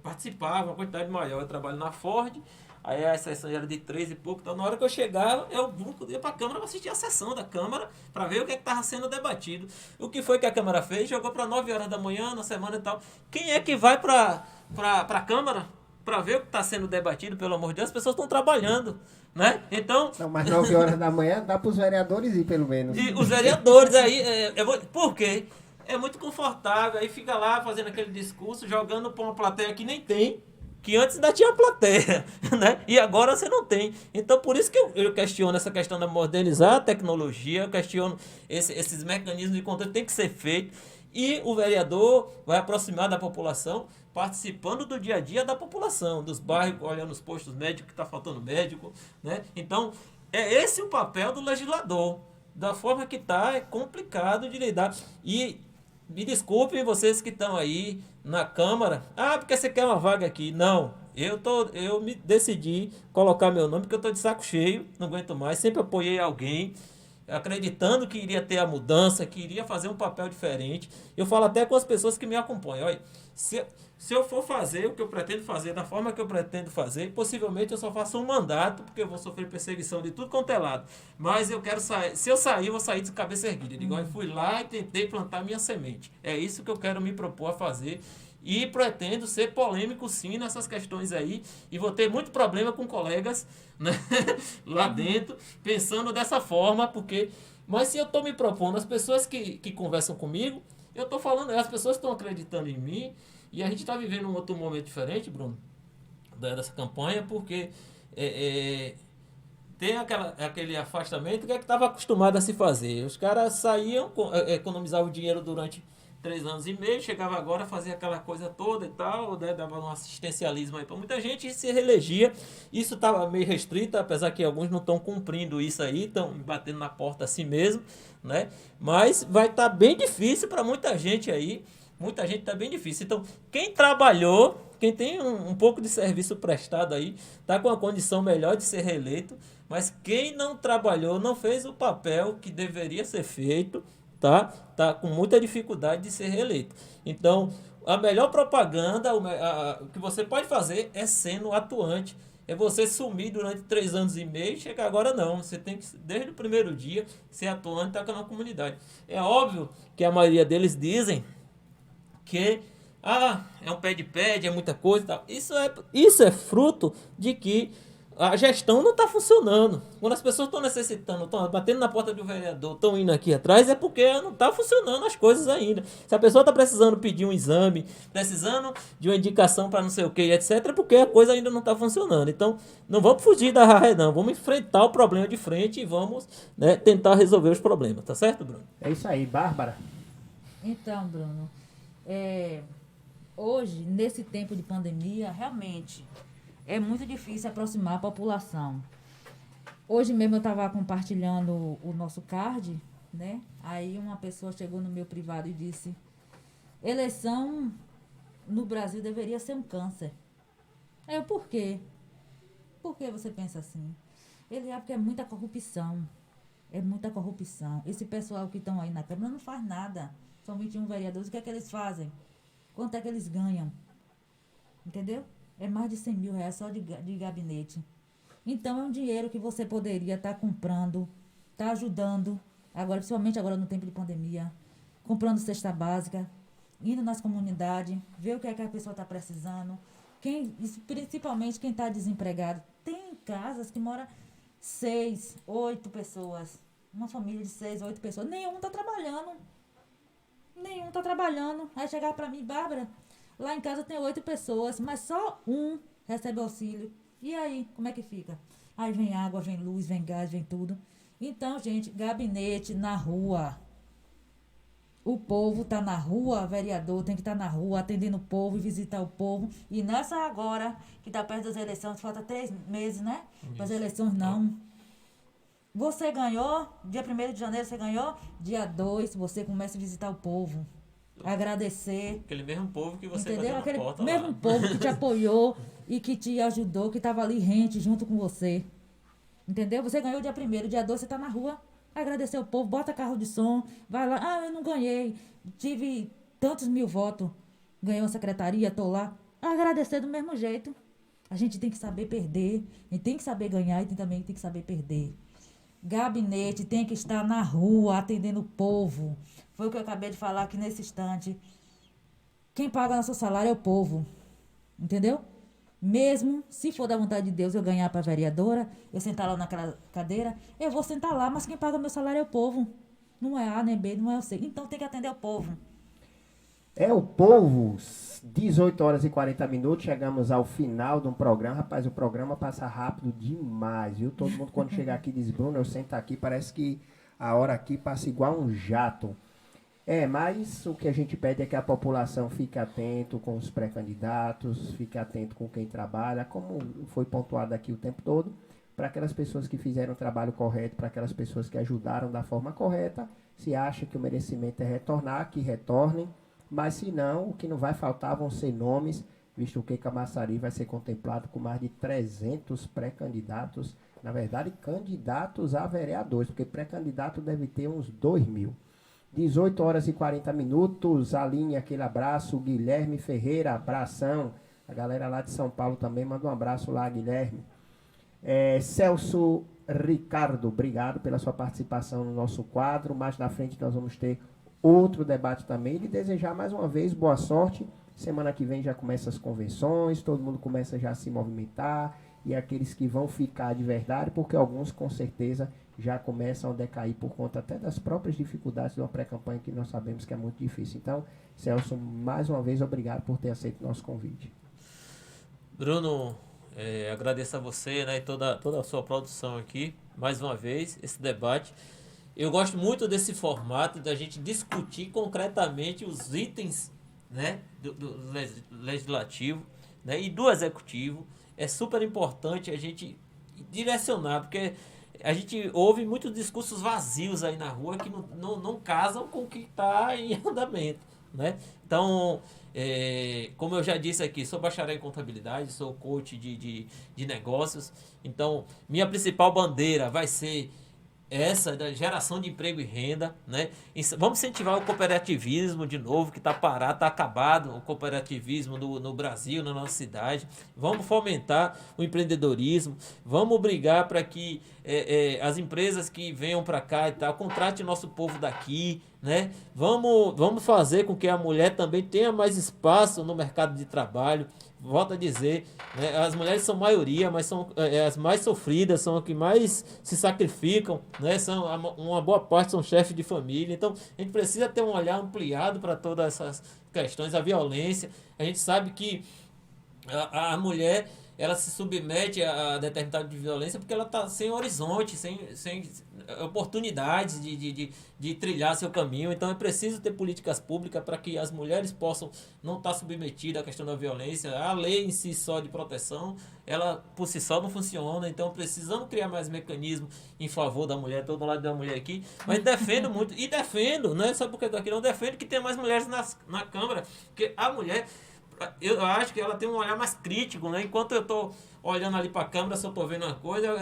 participava, uma quantidade maior. Eu trabalho na Ford, aí a sessão era de 3 e pouco, então na hora que eu chegava, eu ia para a Câmara para assistir a sessão da Câmara, para ver o que estava sendo debatido. O que foi que a Câmara fez? Jogou para 9 horas da manhã, na semana e tal. Quem é que vai para a Câmara para ver o que está sendo debatido? Pelo amor de Deus, as pessoas estão trabalhando, né? Então... Não, mas 9 horas da manhã dá para os vereadores ir, pelo menos. E os vereadores aí, por quê? É muito confortável, aí fica lá fazendo aquele discurso, jogando para uma plateia que nem tem, que antes ainda tinha plateia, né? E agora você não tem. Então, por isso que eu questiono essa questão de modernizar a tecnologia, eu questiono esses mecanismos de controle que tem que ser feito, e o vereador vai aproximar da população, participando do dia a dia da população, dos bairros, olhando os postos médicos, que está faltando médico, né? Então, é esse o papel do legislador. Da forma que está, é complicado de lidar. E me desculpem vocês que estão aí na Câmara. Ah, porque você quer uma vaga aqui. Não, eu me decidi colocar meu nome porque eu estou de saco cheio, não aguento mais. Sempre apoiei alguém, acreditando que iria ter a mudança, que iria fazer um papel diferente. Eu falo até com as pessoas que me acompanham. Olha, se eu for fazer o que eu pretendo fazer, da forma que eu pretendo fazer, possivelmente eu só faço um mandato, porque eu vou sofrer perseguição de tudo quanto é lado. Mas eu quero sair. Se eu sair, eu vou sair de cabeça erguida. Eu digo, eu fui lá e tentei plantar minha semente. É isso que eu quero me propor a fazer. E pretendo ser polêmico, sim, nessas questões aí. E vou ter muito problema com colegas, né, lá dentro, pensando dessa forma, porque... Mas se eu estou me propondo, as pessoas que conversam comigo, eu estou falando, as pessoas estão acreditando em mim, e a gente está vivendo um outro momento diferente, Bruno, dessa campanha, porque tem aquele afastamento que estava acostumado a se fazer. Os caras saíam, economizavam dinheiro durante 3 anos e meio, chegava agora, fazia aquela coisa toda e tal, né, dava um assistencialismo aí para muita gente e se reelegia. Isso estava meio restrito, apesar que alguns não estão cumprindo isso aí, estão batendo na porta assim mesmo, né? Mas vai estar bem difícil para muita gente aí. Muita gente está bem difícil. Então, quem trabalhou, quem tem um pouco de serviço prestado aí, está com a condição melhor de ser reeleito. Mas quem não trabalhou, não fez o papel que deveria ser feito, tá com muita dificuldade de ser reeleito. Então, a melhor propaganda, o que você pode fazer é sendo atuante. É você sumir durante 3 anos e meio e chegar agora não. Você tem que, desde o primeiro dia, ser atuante e estar na comunidade. É óbvio que a maioria deles dizem que é um pede, é muita coisa e tal. Isso é fruto de que a gestão não está funcionando. Quando as pessoas estão necessitando, estão batendo na porta do vereador, estão indo aqui atrás, é porque não está funcionando as coisas ainda. Se a pessoa está precisando pedir um exame, precisando de uma indicação para não sei o que, etc., é porque a coisa ainda não está funcionando. Então, não vamos fugir da raia, não. Vamos enfrentar o problema de frente e vamos, né, tentar resolver os problemas. Tá certo, Bruno? É isso aí, Bárbara. Então, Bruno, hoje, nesse tempo de pandemia, realmente é muito difícil aproximar a população. Hoje mesmo eu estava compartilhando o nosso card, né? Aí uma pessoa chegou no meu privado e disse: eleição no Brasil deveria ser um câncer. Por quê? Por que você pensa assim? Porque é muita corrupção. É muita corrupção. Esse pessoal que estão aí na Câmara não faz nada. São 21 vereadores. O que é que eles fazem? Quanto é que eles ganham? Entendeu? É mais de 100 mil reais só de gabinete. Então, é um dinheiro que você poderia estar comprando, estar ajudando, agora, principalmente agora no tempo de pandemia, comprando cesta básica, indo nas comunidades, ver o que é que a pessoa está precisando, principalmente quem está desempregado. Tem casas que moram 6, 8 pessoas, uma família de 6, 8 pessoas, nenhum está trabalhando. Aí chegar para mim: Bárbara, lá em casa tem 8 pessoas, mas só um recebe auxílio. E aí, como é que fica? Aí vem água, vem luz, vem gás, vem tudo. Então, gente, gabinete na rua. O povo tá na rua, vereador tem que estar na rua, atendendo o povo e visitar o povo. E nessa agora, que tá perto das eleições, falta 3 meses, né? Para as eleições, não. Você ganhou, dia 1º de janeiro você ganhou, dia 2 você começa a visitar o povo. Agradecer. Aquele mesmo povo que você Entendeu? bateu na Aquele porta mesmo lá. povo que te apoiou e que te ajudou, que estava ali rente junto com você. Entendeu? Você ganhou dia 1º, dia 2 você tá na rua, agradecer o povo, bota carro de som, vai lá, ah, eu não ganhei, tive tantos mil votos, ganhou a secretaria, tô lá. Agradecer do mesmo jeito. A gente tem que saber perder, a gente tem que saber ganhar e também tem que saber perder. Gabinete tem que estar na rua, atendendo o povo. Foi o que eu acabei de falar aqui nesse instante. Quem paga nosso salário é o povo. Entendeu? Mesmo se for da vontade de Deus eu ganhar para vereadora, eu sentar lá naquela cadeira, eu vou sentar lá, mas quem paga meu salário é o povo. Não é A nem B, não é o C. Então tem que atender o povo. É o povo, 18 horas e 40 minutos, chegamos ao final de um programa. Rapaz, o programa passa rápido demais, viu? Todo mundo quando chega aqui diz, Bruno, eu sento aqui, parece que a hora aqui passa igual um jato. Mas o que a gente pede é que a população fique atento com os pré-candidatos, fique atento com quem trabalha, como foi pontuado aqui o tempo todo, para aquelas pessoas que fizeram o trabalho correto, para aquelas pessoas que ajudaram da forma correta. Se acha que o merecimento é retornar, que retornem, mas se não, o que não vai faltar vão ser nomes, visto que Camaçari vai ser contemplado com mais de 300 pré-candidatos, na verdade, candidatos a vereadores, porque pré-candidato deve ter uns 2.000. 18 horas e 40 minutos, Aline, aquele abraço, Guilherme Ferreira, abração, a galera lá de São Paulo também, manda um abraço lá, Guilherme. Celso Ricardo, obrigado pela sua participação no nosso quadro, mais na frente nós vamos ter outro debate também, e desejar mais uma vez boa sorte, semana que vem já começa as convenções, todo mundo começa já a se movimentar, e aqueles que vão ficar de verdade, porque alguns com certeza já começam a decair por conta até das próprias dificuldades de uma pré-campanha que nós sabemos que é muito difícil. Então, Celso, mais uma vez, obrigado por ter aceito o nosso convite. Bruno, agradeço a você, né, e toda a sua produção aqui, mais uma vez, esse debate. Eu gosto muito desse formato da gente discutir concretamente os itens, né, do legislativo, né, e do executivo. É super importante a gente direcionar, porque a gente ouve muitos discursos vazios aí na rua que não casam com o que está em andamento, né? Então, como eu já disse aqui, sou bacharel em contabilidade, sou coach de negócios. Então, minha principal bandeira vai ser essa da geração de emprego e renda, né? Vamos incentivar o cooperativismo de novo, que está parado, está acabado o cooperativismo no Brasil, na nossa cidade. Vamos fomentar o empreendedorismo, vamos brigar para que as empresas que venham para cá e tal, contratem nosso povo daqui, né? Vamos fazer com que a mulher também tenha mais espaço no mercado de trabalho. Volto a dizer, né, as mulheres são maioria, mas são as mais sofridas, são as que mais se sacrificam, né, uma boa parte são chefes de família. Então, a gente precisa ter um olhar ampliado para todas essas questões, a violência. A gente sabe que a mulher, ela se submete a determinado de violência porque ela está sem horizonte, sem oportunidades de trilhar seu caminho. Então é preciso ter políticas públicas para que as mulheres possam não estar submetidas à questão da violência. A lei em si só de proteção, ela por si só não funciona. Então precisamos criar mais mecanismos em favor da mulher, todo lado da mulher aqui. Mas defendo muito, e defendo, não é só porque eu estou aqui, não defendo que tenha mais mulheres na Câmara, porque a mulher, eu acho que ela tem um olhar mais crítico, né? Enquanto eu estou olhando ali para a câmera, se eu estou vendo uma coisa,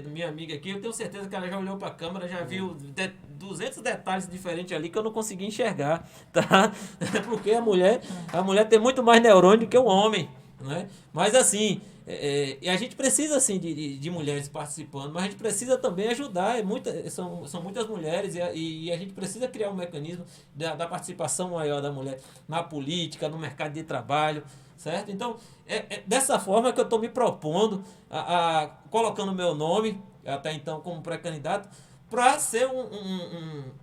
minha amiga aqui, eu tenho certeza que ela já olhou para a câmera, já viu 200 detalhes diferentes ali que eu não consegui enxergar, tá? Porque a mulher tem muito mais neurônio do que o homem, né? Mas assim, e a gente precisa assim de mulheres participando, mas a gente precisa também ajudar, são muitas mulheres e a gente precisa criar um mecanismo da participação maior da mulher na política, no mercado de trabalho, certo? Então, dessa forma que eu estou me propondo, colocando meu nome, até então como pré-candidato, para ser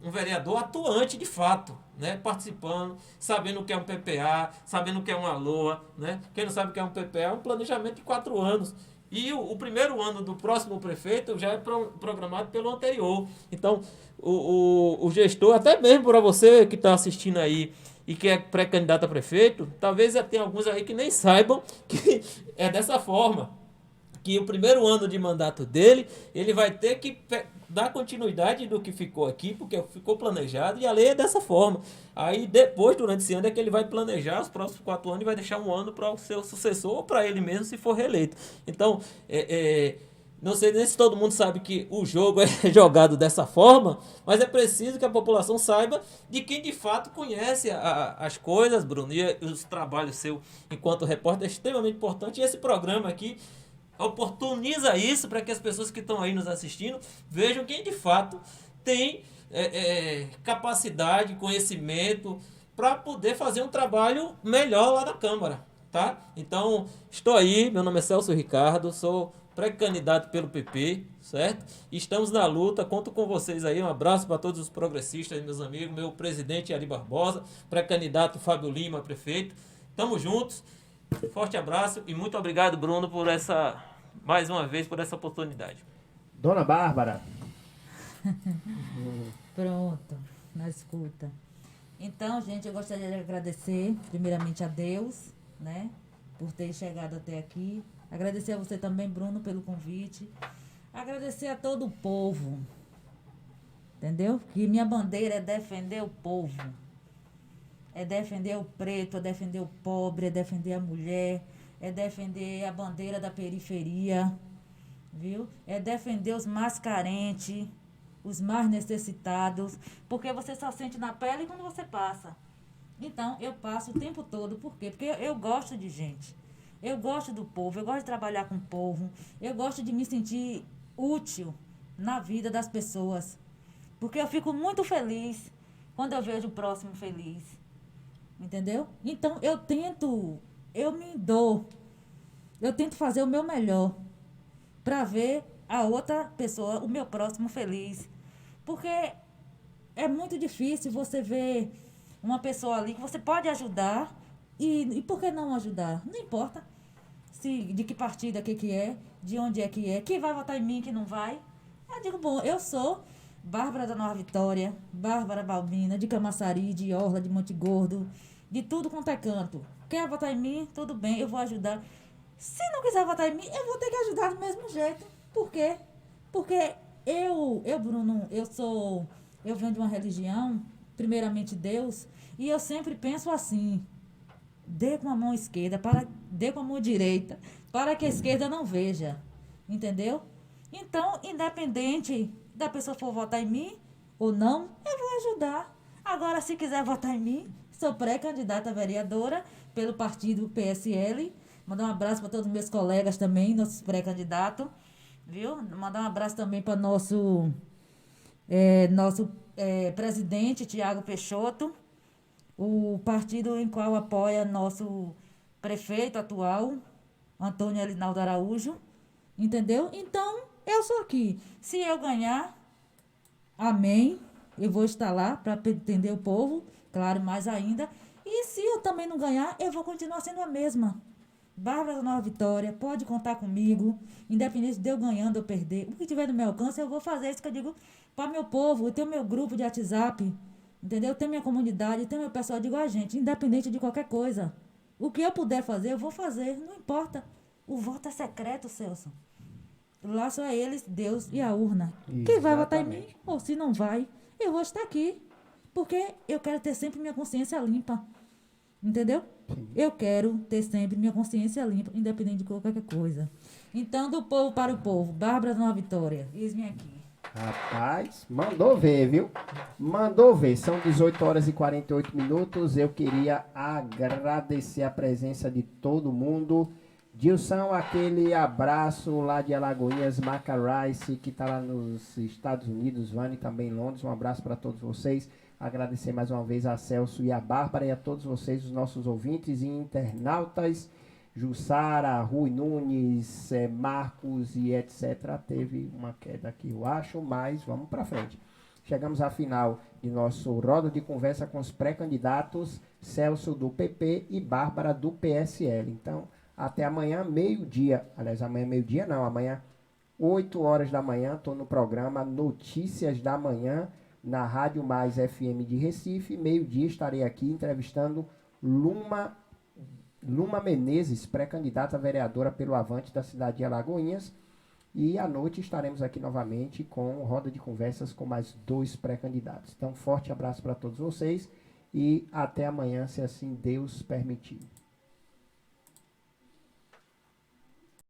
um vereador atuante de fato, né? Participando, sabendo o que é um PPA, sabendo o que é uma LOA, né? Quem não sabe o que é um PPA, é um planejamento de 4 anos. E o primeiro ano do próximo prefeito já é programado pelo anterior. Então, o gestor, até mesmo para você que está assistindo aí e que é pré-candidato a prefeito, talvez tenha alguns aí que nem saibam que é dessa forma. Que o primeiro ano de mandato dele, ele vai ter que dar continuidade do que ficou aqui, porque ficou planejado, e a lei é dessa forma. Aí depois, durante esse ano, é que ele vai planejar os próximos 4 anos e vai deixar um ano para o seu sucessor ou para ele mesmo, se for reeleito. Então, não sei nem se todo mundo sabe que o jogo é jogado dessa forma, mas é preciso que a população saiba de quem de fato conhece as coisas, Bruno, e os trabalhos seus enquanto repórter é extremamente importante. E esse programa aqui oportuniza isso para que as pessoas que estão aí nos assistindo vejam quem de fato tem capacidade, conhecimento para poder fazer um trabalho melhor lá na Câmara, tá? Então, estou aí, meu nome é Celso Ricardo, sou pré-candidato pelo PP, certo? Estamos na luta, conto com vocês aí, um abraço para todos os progressistas, meus amigos, meu presidente Ari Barbosa, pré-candidato Fábio Lima, prefeito, tamo juntos. Forte abraço e muito obrigado, Bruno, por mais uma vez, por essa oportunidade. Dona Bárbara. Pronto, na escuta. Então, gente, eu gostaria de agradecer, primeiramente, a Deus, né, por ter chegado até aqui. Agradecer a você também, Bruno, pelo convite. Agradecer a todo o povo, entendeu? Que minha bandeira é defender o povo. É defender o preto, é defender o pobre, é defender a mulher, é defender a bandeira da periferia, viu? É defender os mais carentes, os mais necessitados, porque você só sente na pele quando você passa. Então, eu passo o tempo todo, por quê? Porque eu gosto de gente, eu gosto do povo, eu gosto de trabalhar com o povo, eu gosto de me sentir útil na vida das pessoas, porque eu fico muito feliz quando eu vejo o próximo feliz. Entendeu? Então, eu tento fazer o meu melhor para ver a outra pessoa, o meu próximo feliz. Porque é muito difícil você ver uma pessoa ali que você pode ajudar e por que não ajudar? Não importa de que partido é que é, de onde é, que vai votar em mim, que não vai. Eu digo, bom, eu sou Bárbara da Nova Vitória, Bárbara Balbina, de Camaçari, de Orla, de Monte Gordo, de tudo quanto é canto. Quer votar em mim? Tudo bem, eu vou ajudar. Se não quiser votar em mim, eu vou ter que ajudar do mesmo jeito. Por quê? Porque Bruno, eu venho de uma religião, primeiramente Deus, e eu sempre penso assim, dê com a mão esquerda, dê com a mão direita, para que a esquerda não veja. Entendeu? Então, independente da pessoa for votar em mim ou não, eu vou ajudar. Agora, se quiser votar em mim, sou pré-candidata a vereadora pelo partido PSL. Mandar um abraço para todos os meus colegas também, nossos pré-candidatos, viu? Mandar um abraço também para nosso presidente, Tiago Peixoto, o partido em qual apoia nosso prefeito atual, Antônio Elinaldo Araújo, entendeu? Então, eu sou aqui. Se eu ganhar, amém, eu vou estar lá para atender o povo, claro, mais ainda. E se eu também não ganhar, eu vou continuar sendo a mesma. Bárbara da Nova Vitória, pode contar comigo, independente de eu ganhando ou perder. O que tiver no meu alcance, eu vou fazer isso que eu digo para meu povo. Eu tenho meu grupo de WhatsApp, entendeu? Eu tenho minha comunidade, eu tenho meu pessoal. Eu digo, gente, independente de qualquer coisa, o que eu puder fazer, eu vou fazer, não importa. O voto é secreto, Celso. Lá só é eles, Deus e a urna. Exatamente. Quem vai votar em mim, ou se não vai, eu vou estar aqui. Porque eu quero ter sempre minha consciência limpa. Entendeu? Sim. Eu quero ter sempre minha consciência limpa, independente de qualquer coisa. Então, do povo para o povo, Bárbara da Nova Vitória, eis-me aqui. Rapaz, mandou ver, viu? Mandou ver. São 18 horas e 48 minutos. Eu queria agradecer a presença de todo mundo. Dilson, aquele abraço lá de Alagoinhas, Maca Rice, que está lá nos Estados Unidos, Vani também em Londres. Um abraço para todos vocês. Agradecer mais uma vez a Celso e a Bárbara e a todos vocês, os nossos ouvintes e internautas. Jussara, Rui Nunes, Marcos e etc. Teve uma queda aqui, eu acho, mas vamos para frente. Chegamos à final de nosso roda de conversa com os pré-candidatos Celso do PP e Bárbara do PSL. Então, Até amanhã, meio-dia. Aliás, amanhã meio-dia não, amanhã 8 horas da manhã, estou no programa Notícias da Manhã, na Rádio Mais FM de Recife. Meio-dia estarei aqui entrevistando Luma Menezes, pré-candidata a vereadora pelo Avante da cidade de Alagoinhas. E à noite estaremos aqui novamente com roda de conversas com mais 2 pré-candidatos. Então, forte abraço para todos vocês e até amanhã, se assim Deus permitir.